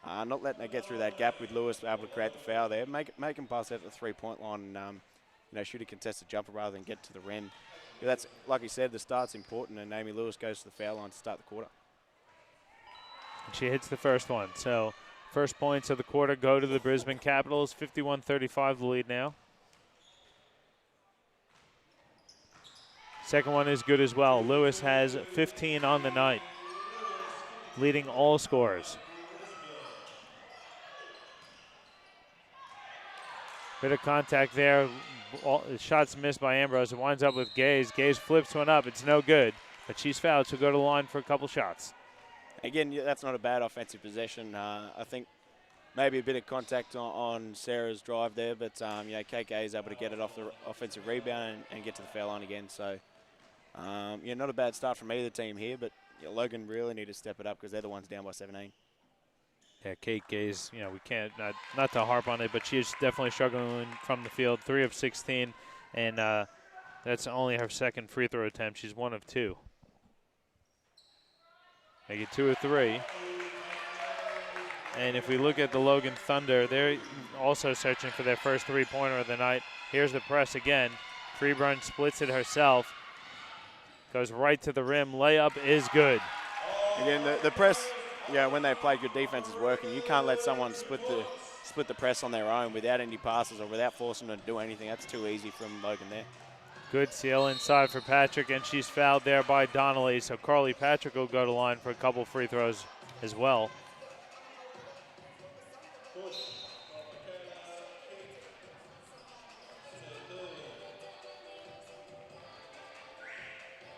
Not letting her get through that gap with Lewis, able to create the foul there. Make him pass out the 3-point line and shoot a contested jumper rather than get to the rim. Yeah, that's, like you said, the start's important, and Amy Lewis goes to the foul line to start the quarter. She hits the first one. So first points of the quarter go to the Brisbane Capitals. 51-35 the lead now. Second one is good as well. Lewis has 15 on the night, leading all scorers. Bit of contact there. Shots missed by Ambrose. It winds up with Gaze. Gaze flips one up. It's no good, but she's fouled. She'll go to the line for a couple shots. Again, that's not a bad offensive possession. I think maybe a bit of contact on Sarah's drive there, but KK is able to get it off the offensive rebound and get to the foul line again. So, not a bad start from either team here, but Logan really need to step it up because they're the ones down by 17. Yeah, Kate Gaze, we can't, not to harp on it, but she is definitely struggling from the field. 3 of 16, and that's only her second free throw attempt. She's 1 of 2. Make it 2 of 3. And if we look at the Logan Thunder, they're also searching for their first three-pointer of the night. Here's the press again. Freeburn splits it herself. Goes right to the rim. Layup is good. Again, the press, when they play good defense is working. You can't let someone split the press on their own without any passes or without forcing them to do anything. That's too easy from Logan there. Good seal inside for Patrick, and she's fouled there by Donnelly. So Carly Patrick will go to line for a couple free throws as well.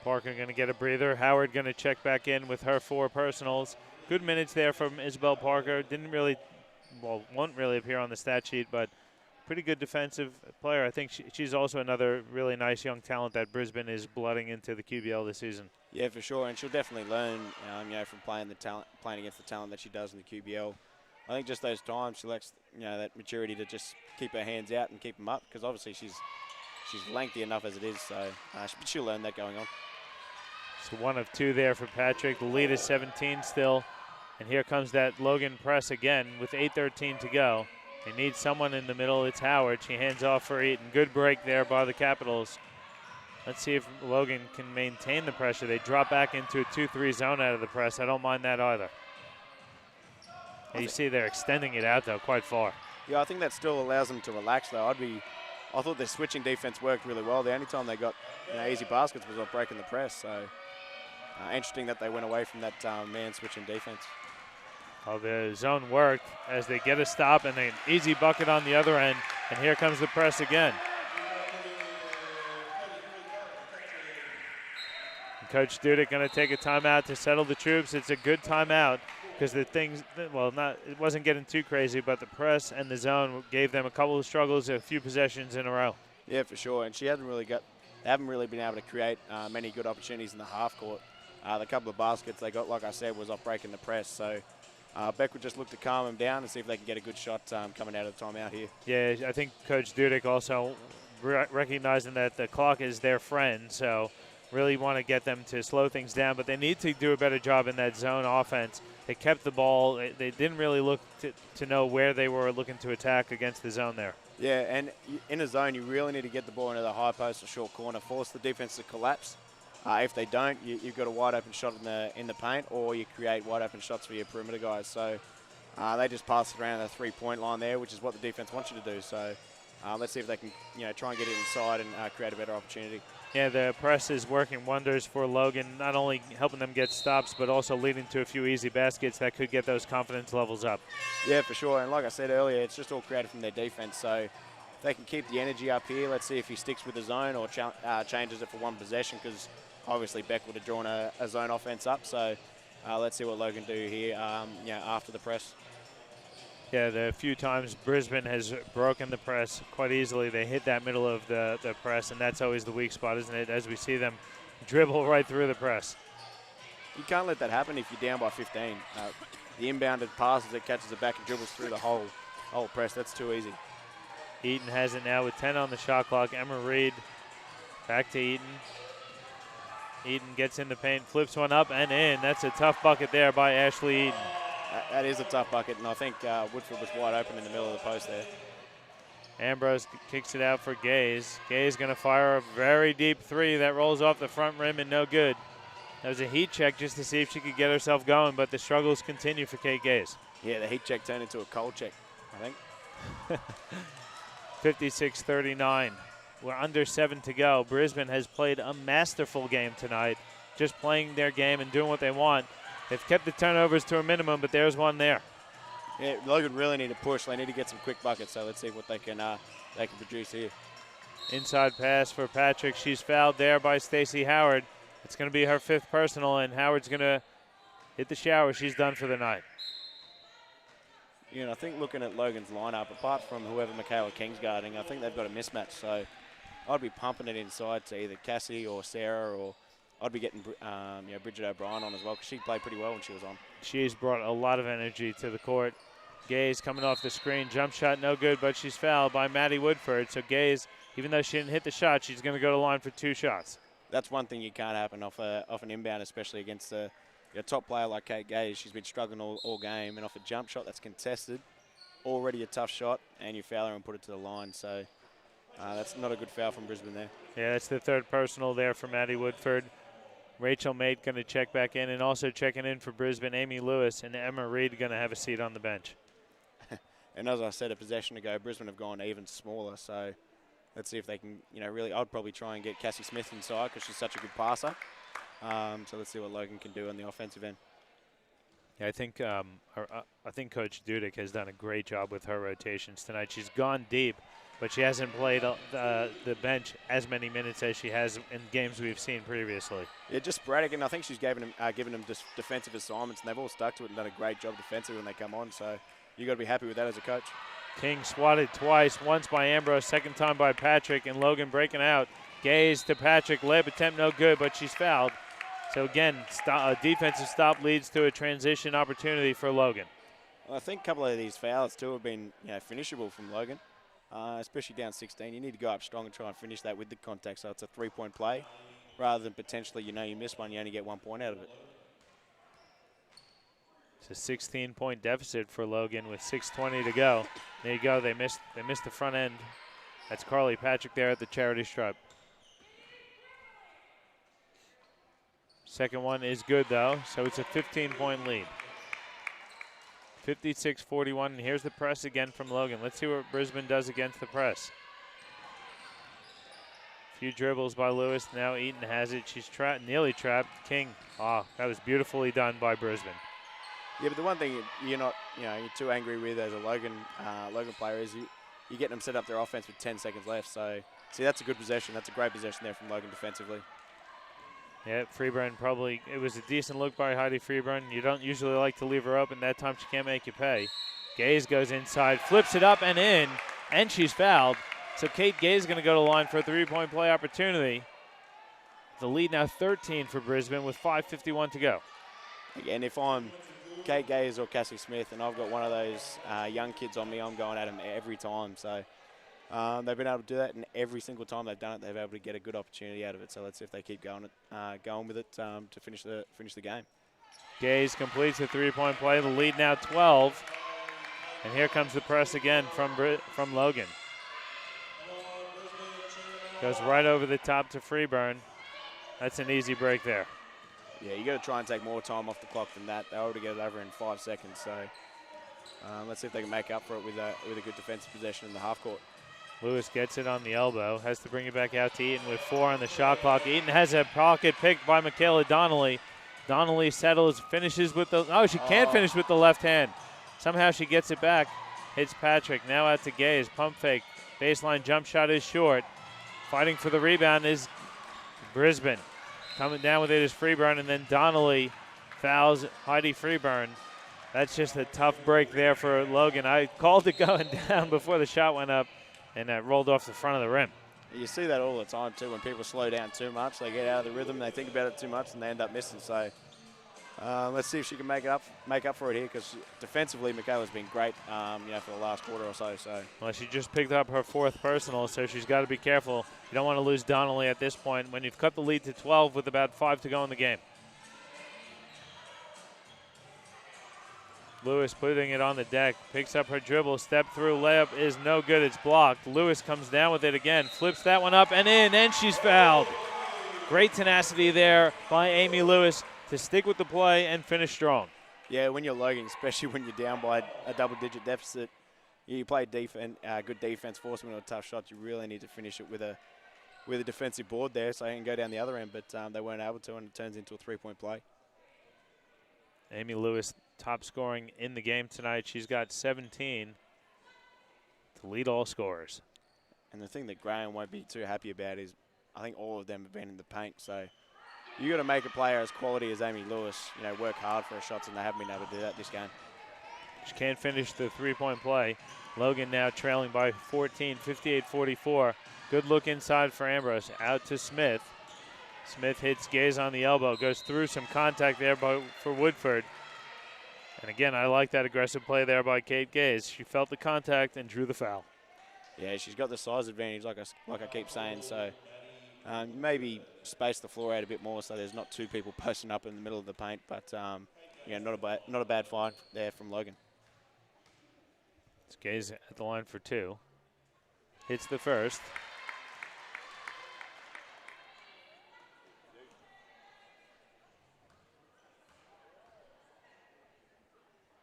Parker going to get a breather. Howard going to check back in with her 4 personals. Good minutes there from Isabel Parker. Won't really appear on the stat sheet, but pretty good defensive player. I think she's also another really nice young talent that Brisbane is blooding into the QBL this season. Yeah, for sure, and she'll definitely learn, from playing against the talent that she does in the QBL. I think just those times she lacks, that maturity to just keep her hands out and keep them up, because obviously she's lengthy enough as it is, so she'll learn that going on. So 1 of 2 there for Patrick. The lead is 17 still. And here comes that Logan press again with 8:13 to go. They need someone in the middle. It's Howard. She hands off for Eaton. Good break there by the Capitals. Let's see if Logan can maintain the pressure. They drop back into a 2-3 zone out of the press. I don't mind that either. And you see they're extending it out, though, quite far. Yeah, I think that still allows them to relax, though. I thought their switching defense worked really well. The only time they got easy baskets was off breaking the press. So interesting that they went away from that man switching defense. Well, the zone worked as they get a stop and an easy bucket on the other end. And here comes the press again. And Coach Dudek going to take a timeout to settle the troops. It's a good timeout because it wasn't getting too crazy, but the press and the zone gave them a couple of struggles, a few possessions in a row. Yeah, for sure. And they haven't really been able to create many good opportunities in the half court. The couple of baskets they got, like I said, was off breaking the press. So Beck would just look to calm them down and see if they can get a good shot coming out of the timeout here. Yeah, I think Coach Dudek also recognizing that the clock is their friend, so really want to get them to slow things down. But they need to do a better job in that zone offense. They kept the ball. They didn't really look to know where they were looking to attack against the zone there. Yeah, and in a zone, you really need to get the ball into the high post or short corner, force the defense to collapse. If they don't, you've got a wide open shot in the paint, or you create wide open shots for your perimeter guys. So they just pass it around the 3-point line there, which is what the defense wants you to do. So let's see if they can try and get it inside and create a better opportunity. Yeah, the press is working wonders for Logan, not only helping them get stops, but also leading to a few easy baskets that could get those confidence levels up. Yeah, for sure. And like I said earlier, it's just all created from their defense. So if they can keep the energy up here, let's see if he sticks with the zone or changes it for one possession, because obviously Beck would have drawn a zone offense up. So let's see what Logan do here after the press. Yeah, the few times Brisbane has broken the press quite easily, they hit that middle of the press, and that's always the weak spot, isn't it, as we see them dribble right through the press. You can't let that happen if you're down by 15. The inbounded passes, it catches it back and dribbles through the whole press. That's too easy. Eaton has it now with 10 on the shot clock. Emma Reed back to Eaton. Eaton gets in the paint, flips one up and in. That's a tough bucket there by Ashley Eaton. That is a tough bucket, and I think Woodford was wide open in the middle of the post there. Ambrose kicks it out for Gaze. Gaze going to fire a very deep 3 that rolls off the front rim and no good. That was a heat check just to see if she could get herself going, but the struggles continue for Kate Gaze. Yeah, the heat check turned into a cold check, I think. 56-39. We're under 7 to go. Brisbane has played a masterful game tonight, just playing their game and doing what they want. They've kept the turnovers to a minimum, but there's one there. Yeah, Logan really need to push. They need to get some quick buckets, so let's see what they can produce here. Inside pass for Patrick. She's fouled there by Stacey Howard. It's going to be her 5th personal, and Howard's going to hit the shower. She's done for the night. I think looking at Logan's lineup, apart from whoever Michaela King's guarding, I think they've got a mismatch. So I'd be pumping it inside to either Cassie or Sarah, or I'd be getting Bridget O'Brien on as well, because she played pretty well when she was on. She's brought a lot of energy to the court. Gaze coming off the screen. Jump shot no good, but she's fouled by Maddie Woodford. So Gaze, even though she didn't hit the shot, she's going to go to line for 2 shots. That's one thing you can't happen off an inbound, especially against the a top player like Kate Gaze, she's been struggling all game, and off a jump shot that's contested, already a tough shot, and you foul her and put it to the line. So that's not a good foul from Brisbane there. Yeah, that's the third personal there for Maddie Woodford. Rachel Mate going to check back in, and also checking in for Brisbane, Amy Lewis and Emma Reed going to have a seat on the bench. And as I said a possession ago, Brisbane have gone even smaller, so let's see if they can, really, I'd probably try and get Cassie Smith inside because she's such a good passer. So let's see what Logan can do on the offensive end. Yeah, I think Coach Dudek has done a great job with her rotations tonight. She's gone deep, but she hasn't played the bench as many minutes as she has in games we've seen previously. Yeah, just sporadic, and I think she's given them just defensive assignments, and they've all stuck to it and done a great job defensively when they come on. So you got to be happy with that as a coach. King swatted twice, once by Ambrose, second time by Patrick, and Logan breaking out. Gaze to Patrick, layup attempt no good, but she's fouled. So again, a defensive stop leads to a transition opportunity for Logan. Well, I think a couple of these fouls too have been finishable from Logan, especially down 16. You need to go up strong and try and finish that with the contact, so it's a three-point play rather than potentially, you miss one, you only get 1 point out of it. It's a 16-point deficit for Logan with 6:20 to go. There you go. They missed the front end. That's Carly Patrick there at the charity stripe. Second one is good, though, so it's a 15-point lead. 56-41, and here's the press again from Logan. Let's see what Brisbane does against the press. A few dribbles by Lewis. Now Eaton has it. She's nearly trapped. King. Oh, that was beautifully done by Brisbane. Yeah, but the one thing you're not, you're too angry with as a Logan player is you get them set up their offense with 10 seconds left. So, see, that's a good possession. That's a great possession there from Logan defensively. Yeah, Freeburn it was a decent look by Heidi Freeburn. You don't usually like to leave her open. That time she can't make you pay. Gaze goes inside, flips it up and in, and she's fouled. So Kate Gaze is going to go to the line for a three-point play opportunity. The lead now 13 for Brisbane with 5:51 to go. Again, if I'm Kate Gaze or Cassie Smith and I've got one of those young kids on me, I'm going at them every time. So they've been able to do that, and every single time they've done it, they've been able to get a good opportunity out of it. So let's see if they keep going with it to finish the game. Gaze completes the three-point play. The lead now 12. And here comes the press again from Logan. Goes right over the top to Freeburn. That's an easy break there. Yeah, you got to try and take more time off the clock than that. They already get it over in 5 seconds. So let's see if they can make up for it with a good defensive possession in the half court. Lewis gets it on the elbow, has to bring it back out to Eaton with 4 on the shot clock. Eaton has a pocket picked by Michaela Donnelly. Donnelly settles, finishes with she can't finish with the left hand. Somehow she gets it back, hits Patrick, now out to Gaze, pump fake, baseline jump shot is short. Fighting for the rebound is Brisbane. Coming down with it is Freeburn, and then Donnelly fouls Heidi Freeburn. That's just a tough break there for Logan. I called it going down before the shot went up, and that rolled off the front of the rim. You see that all the time too. When people slow down too much, they get out of the rhythm, they think about it too much, and they end up missing. So let's see if she can make up for it here, because defensively, Michaela's been great, for the last quarter or so. Well, she just picked up her 4th personal, so she's got to be careful. You don't want to lose Donnelly at this point when you've cut the lead to 12 with about 5 to go in the game. Lewis putting it on the deck, picks up her dribble, step through, layup is no good, it's blocked. Lewis comes down with it again, flips that one up and in, and she's fouled. Great tenacity there by Amy Lewis to stick with the play and finish strong. Yeah, when you're Logan, especially when you're down by a double-digit deficit, you play good defense, force them into a tough shot. You really need to finish it with a defensive board there so you can go down the other end, but they weren't able to, and it turns into a three-point play. Amy Lewis top scoring in the game tonight. She's got 17 to lead all scorers. And the thing that Graham won't be too happy about is I think all of them have been in the paint, so you got to make a player as quality as Amy Lewis, work hard for her shots, and they haven't been able to do that this game. She can't finish the three-point play. Logan now trailing by 14, 58-44. Good look inside for Ambrose. Out to Smith. Smith hits Gaze on the elbow. Goes through some contact there for Woodford. And again, I like that aggressive play there by Kate Gaze. She felt the contact and drew the foul. Yeah, she's got the size advantage, like I keep saying. So Maybe space the floor out a bit more so there's not two people posting up in the middle of the paint. But yeah, not a bad find there from Logan. Gaze at the line for two. Hits the first.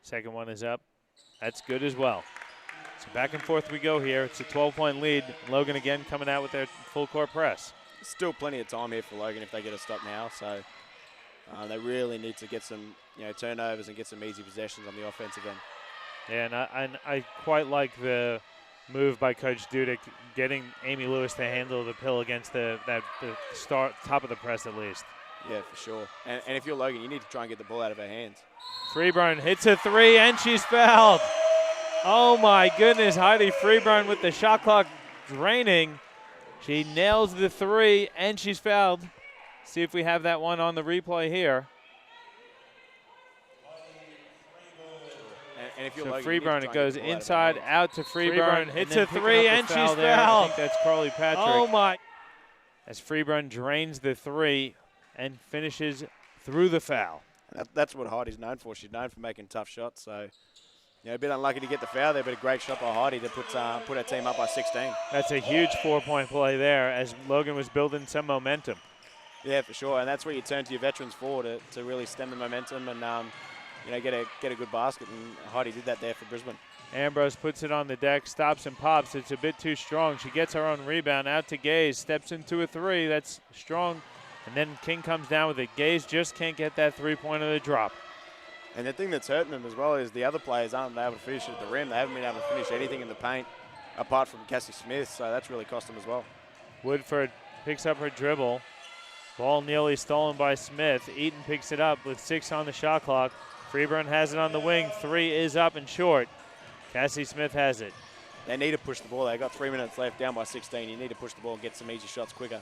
Second one is up. That's good as well. So back and forth we go here. It's a 12-point lead. Logan again coming out with their full court press. Still plenty of time here for Logan if they get a stop now. So they really need to get some turnovers and get some easy possessions on the offensive end. Yeah, and I quite like the move by Coach Dudek, getting Amy Lewis to handle the pill against the top of the press at least. Yeah, for sure. And if you're Logan, you need to try and get the ball out of her hands. Freeburn hits a three, and she's fouled. Oh, my goodness. Heidi Freeburn with the shot clock draining. She nails the three, and she's fouled. See if we have that one on the replay here. And if you're So Logan, Freeburn, it goes inside, out. out to Freeburn. Hits a three, and she's fouled. I think that's Carly Patrick. Oh, my. As Freeburn drains the three and finishes through the foul. That's what Heidi's known for. She's known for making tough shots. So, a bit unlucky to get the foul there, but a great shot by Heidi to put her team up by 16. That's a huge 4-point play there as Logan was building some momentum. Yeah, for sure. And that's where you turn to your veterans forward to really stem the momentum and get a good basket. And Heidi did that there for Brisbane. Ambrose puts it on the deck, stops and pops. It's a bit too strong. She gets her own rebound, out to Gaze, steps into a three. That's strong. And then King comes down with it. Gaze just can't get that three-pointer to drop. And the thing that's hurting them as well is the other players aren't able to finish at the rim. They haven't been able to finish anything in the paint apart from Cassie Smith, so that's really cost them as well. Woodford picks up her dribble. Ball nearly stolen by Smith. Eaton picks it up with 6 on the shot clock. Freeburn has it on the wing. 3 is up and short. Cassie Smith has it. They need to push the ball. They've got 3 minutes left, down by 16. You need to push the ball and get some easy shots quicker.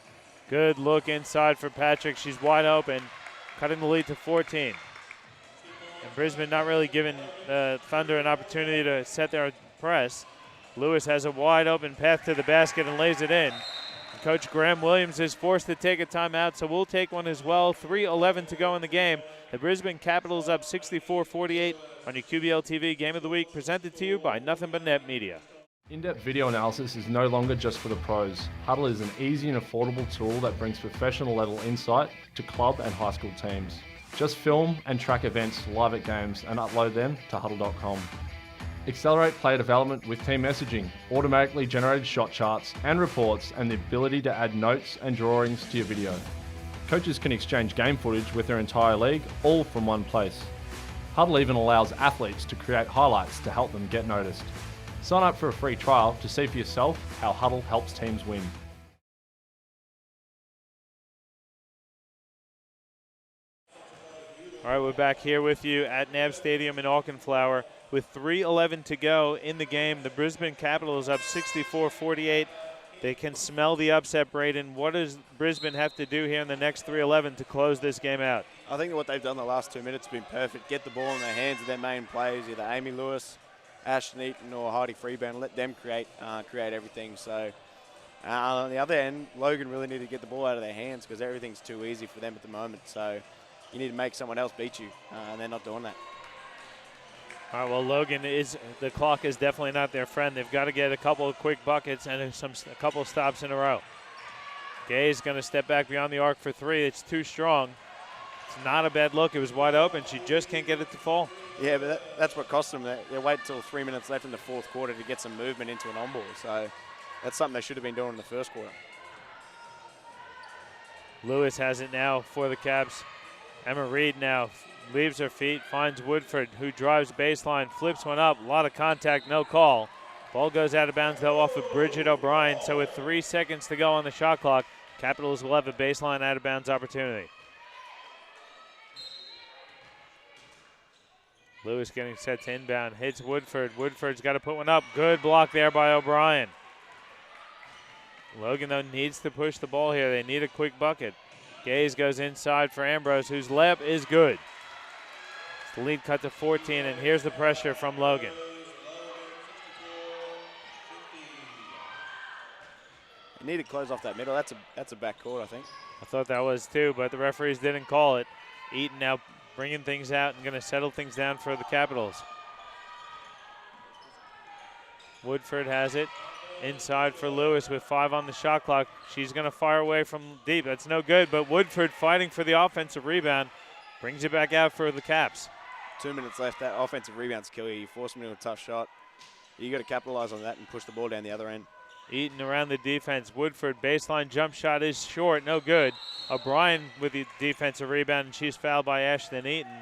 Good look inside for Patrick. She's wide open, cutting the lead to 14. And Brisbane not really giving Thunder an opportunity to set their press. Lewis has a wide open path to the basket and lays it in. And Coach Graham Williams is forced to take a timeout, so we'll take one as well. 3:11 to go in the game. The Brisbane Capitals up 64-48 on your QBL TV Game of the Week, presented to you by Nothing But Net Media. In-depth video analysis is no longer just for the pros. Huddle is an easy and affordable tool that brings professional level insight to club and high school teams. Just film and track events live at games and upload them to huddle.com. Accelerate player development with team messaging, automatically generated shot charts and reports, and the ability to add notes and drawings to your video. Coaches can exchange game footage with their entire league, all from one place. Huddle even allows athletes to create highlights to help them get noticed. Sign up for a free trial to see for yourself how Huddle helps teams win. All right, we're back here with you at NAB Stadium in Auchenflower with 3:11 to go in the game. The Brisbane Capitals up 64-48. They can smell the upset, Braden. What does Brisbane have to do here in the next 3:11 to close this game out? I think what they've done the last 2 minutes has been perfect. Get the ball in the hands of their main players, either Amy Lewis, Ashton Eaton, or Heidi Freeburn. Let them create everything. So on the other end, Logan really need to get the ball out of their hands because everything's too easy for them at the moment. So you need to make someone else beat you, and they're not doing that. All right, well, Logan the clock is definitely not their friend. They've got to get a couple of quick buckets and a couple of stops in a row. Gay's going to step back beyond the arc for 3. It's too strong. It's not a bad look. It was wide open. She just can't get it to fall. Yeah, but that's what cost them. They wait until 3 minutes left in the fourth quarter to get some movement into an on-ball. So that's something they should have been doing in the first quarter. Lewis has it now for the Caps. Emma Reed now leaves her feet, finds Woodford, who drives baseline, flips one up. A lot of contact, no call. Ball goes out of bounds, though, off of Bridget O'Brien. So with 3 seconds to go on the shot clock, Capitals will have a baseline out of bounds opportunity. Lewis getting set to inbound, hits Woodford. Woodford's got to put one up. Good block there by O'Brien. Logan, though, needs to push the ball here. They need a quick bucket. Gaze goes inside for Ambrose, whose layup is good. The lead cut to 14, and here's the pressure from Logan. You need to close off that middle. That's a back court, I think. I thought that was too, but the referees didn't call it. Eaton now bringing things out and going to settle things down for the Capitals. Woodford has it inside for Lewis with 5 on the shot clock. She's going to fire away from deep. That's no good, but Woodford fighting for the offensive rebound brings it back out for the Caps. 2 minutes left. That offensive rebounds kill you. You force them into a tough shot. You got to capitalize on that and push the ball down the other end. Eaton around the defense. Woodford baseline jump shot is short, no good. O'Brien with the defensive rebound, and she's fouled by Ashton Eaton.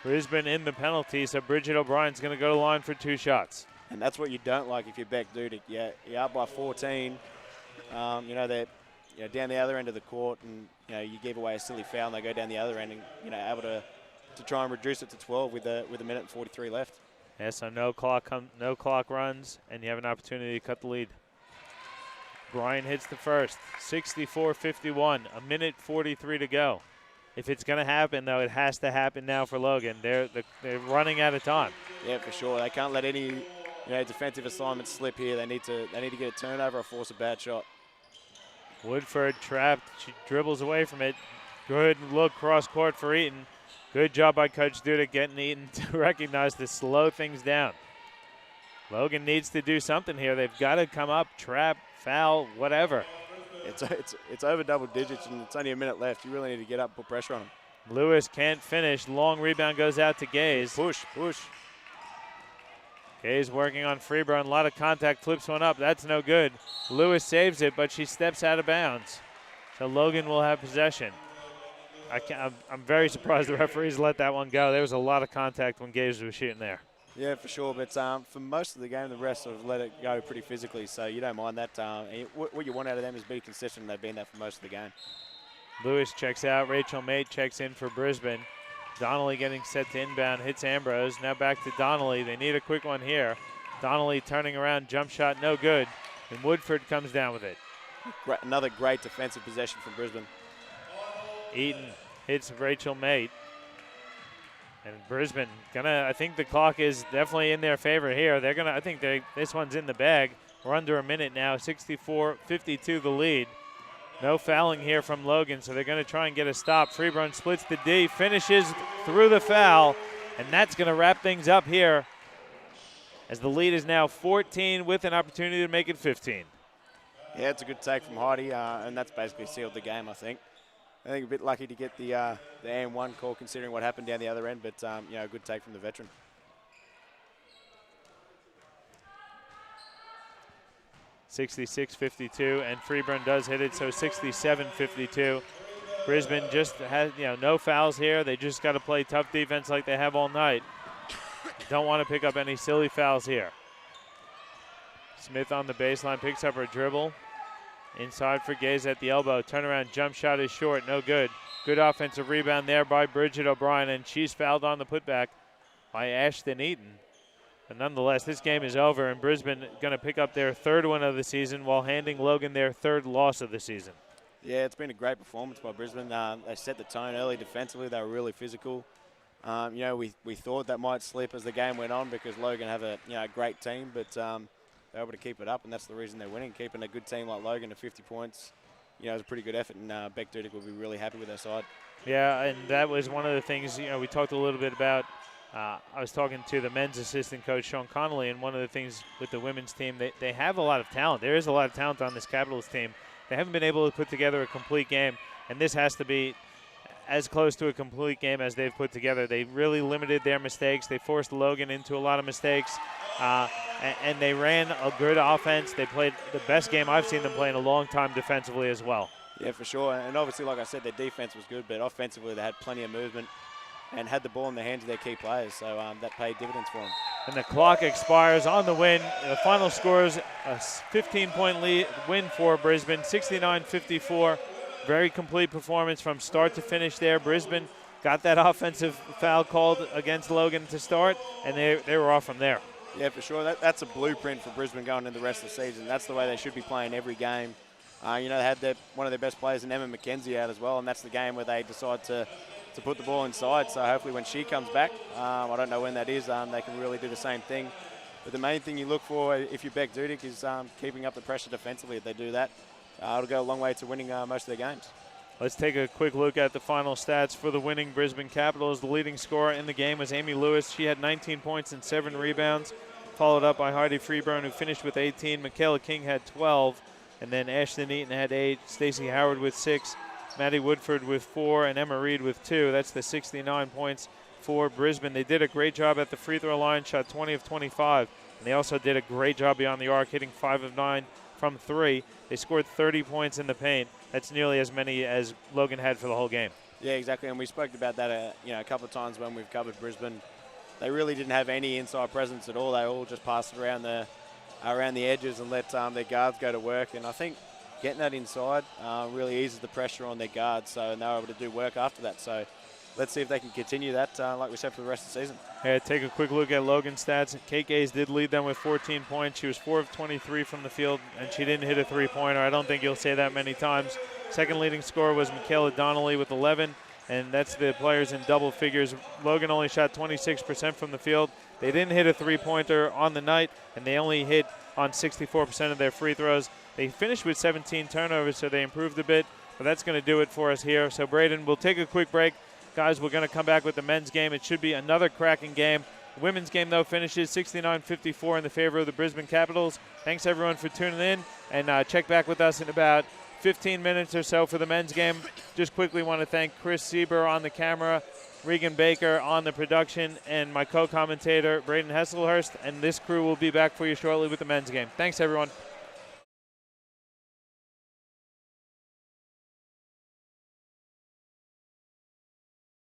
Brisbane in the penalty, so Bridget O'Brien's going to go to the line for 2 shots. And that's what you don't like if you're Beck Dudick. You're up by 14. They're down the other end of the court, and you give away a silly foul, and they go down the other end, and able to try and reduce it to 12 with a minute and 43 left. Yeah, so no clock runs, and you have an opportunity to cut the lead. Bryan hits the first, 64-51, a minute 43 to go. If it's going to happen, though, it has to happen now for Logan. They're running out of time. Yeah, for sure. They can't let any defensive assignments slip here. They need to get a turnover or force a bad shot. Woodford trapped. She dribbles away from it. Good look cross court for Eaton. Good job by Coach Dudick getting Eaton to recognize to slow things down. Logan needs to do something here. They've got to come up, trap, foul, whatever. It's over double digits, and it's only a minute left. You really need to get up and put pressure on them. Lewis can't finish. Long rebound goes out to Gaze. Push. Gaze working on Freeburn. A lot of contact, flips one up. That's no good. Lewis saves it, but she steps out of bounds. So Logan will have possession. I'm very surprised the referees let that one go. There was a lot of contact when Gaze was shooting there. Yeah, for sure. But for most of the game, the refs have let it go pretty physically, so you don't mind that. What you want out of them is be consistent. They've been that for most of the game. Lewis checks out. Rachel Mate checks in for Brisbane. Donnelly getting set to inbound. Hits Ambrose. Now back to Donnelly. They need a quick one here. Donnelly turning around. Jump shot no good. And Woodford comes down with it. Another great defensive possession from Brisbane. Eaton hits Rachel Mate. And Brisbane I think the clock is definitely in their favor here. This one's in the bag. We're under a minute now, 64-52 the lead. No fouling here from Logan, so they're going to try and get a stop. Freeburn splits the D, finishes through the foul, and that's going to wrap things up here as the lead is now 14 with an opportunity to make it 15. Yeah, it's a good take from Heidi, and that's basically sealed the game, I think. I think a bit lucky to get the AM1 call considering what happened down the other end, but a good take from the veteran. (66-52) and Freeburn does hit it, so 67-52. Brisbane just has no fouls here. They just got to play tough defense like they have all night. Don't want to pick up any silly fouls here. Smith on the baseline picks up her dribble. Inside for Gaze at the elbow. Turnaround jump shot is short. No good. Good offensive rebound there by Bridget O'Brien, and she's fouled on the putback by Ashton Eaton. But nonetheless, this game is over, and Brisbane going to pick up their 3rd win of the season while handing Logan their 3rd loss of the season. Yeah, it's been a great performance by Brisbane. They set the tone early defensively. They were really physical. We thought that might slip as the game went on because Logan have a great team, but they're able to keep it up, and that's the reason they're winning. Keeping a good team like Logan to 50 points, is a pretty good effort, and Beck Dudick will be really happy with their side. Yeah, and that was one of the things, we talked a little bit about. I was talking to the men's assistant coach, Sean Connolly, and one of the things with the women's team, they have a lot of talent. There is a lot of talent on this Capitals team. They haven't been able to put together a complete game, and this has to be as close to a complete game as they've put together. They really limited their mistakes. They forced Logan into a lot of mistakes, and they ran a good offense. They played the best game I've seen them play in a long time defensively as well. Yeah, for sure. And obviously, like I said, their defense was good, but offensively they had plenty of movement and had the ball in the hands of their key players, so that paid dividends for them. And the clock expires on the win. The final score is a 15-point lead win for Brisbane, 69-54. Very complete performance from start to finish there. Brisbane got that offensive foul called against Logan to start, and they were off from there. Yeah, for sure. That's a blueprint for Brisbane going into the rest of the season. That's the way they should be playing every game. They had one of their best players in Emma McKenzie out as well, and that's the game where they decide to put the ball inside. So hopefully when she comes back, I don't know when that is, they can really do the same thing. But the main thing you look for if you're Beck Dudick is keeping up the pressure defensively. If they do that, it'll go a long way to winning most of their games. Let's take a quick look at the final stats for the winning Brisbane Capitals. The leading scorer in the game was Amy Lewis. She had 19 points and 7 rebounds, followed up by Heidi Freeburn, who finished with 18. Michaela King had 12, and then Ashton Eaton had 8. Stacey Howard with 6, Maddie Woodford with 4, and Emma Reed with 2. That's the 69 points for Brisbane. They did a great job at the free throw line, shot 20 of 25, and they also did a great job beyond the arc, hitting 5 of 9 from 3. They scored 30 points in the paint. That's nearly as many as Logan had for the whole game. Yeah, exactly, and we spoke about that a couple of times when we've covered Brisbane. They really didn't have any inside presence at all. They all just passed it around the edges and let their guards go to work. And I think getting that inside really eases the pressure on their guards, and they were able to do work after that. So let's see if they can continue that, like we said, for the rest of the season. Yeah, take a quick look at Logan's stats. Kate Gaze did lead them with 14 points. She was 4 of 23 from the field, and she didn't hit a three-pointer. I don't think you'll say that many times. Second leading scorer was Michaela Donnelly with 11, and that's the players in double figures. Logan only shot 26% from the field. They didn't hit a three-pointer on the night, and they only hit on 64% of their free throws. They finished with 17 turnovers, so they improved a bit, but that's going to do it for us here. So, Braden, we'll take a quick break. Guys, we're going to come back with the men's game. It should be another cracking game. The women's game, though, finishes 69-54 in the favor of the Brisbane Capitals. Thanks, everyone, for tuning in, and check back with us in about 15 minutes or so for the men's game. Just quickly want to thank Chris Sieber on the camera, Regan Baker on the production, and my co-commentator, Braden Hesselhurst. And this crew will be back for you shortly with the men's game. Thanks, everyone.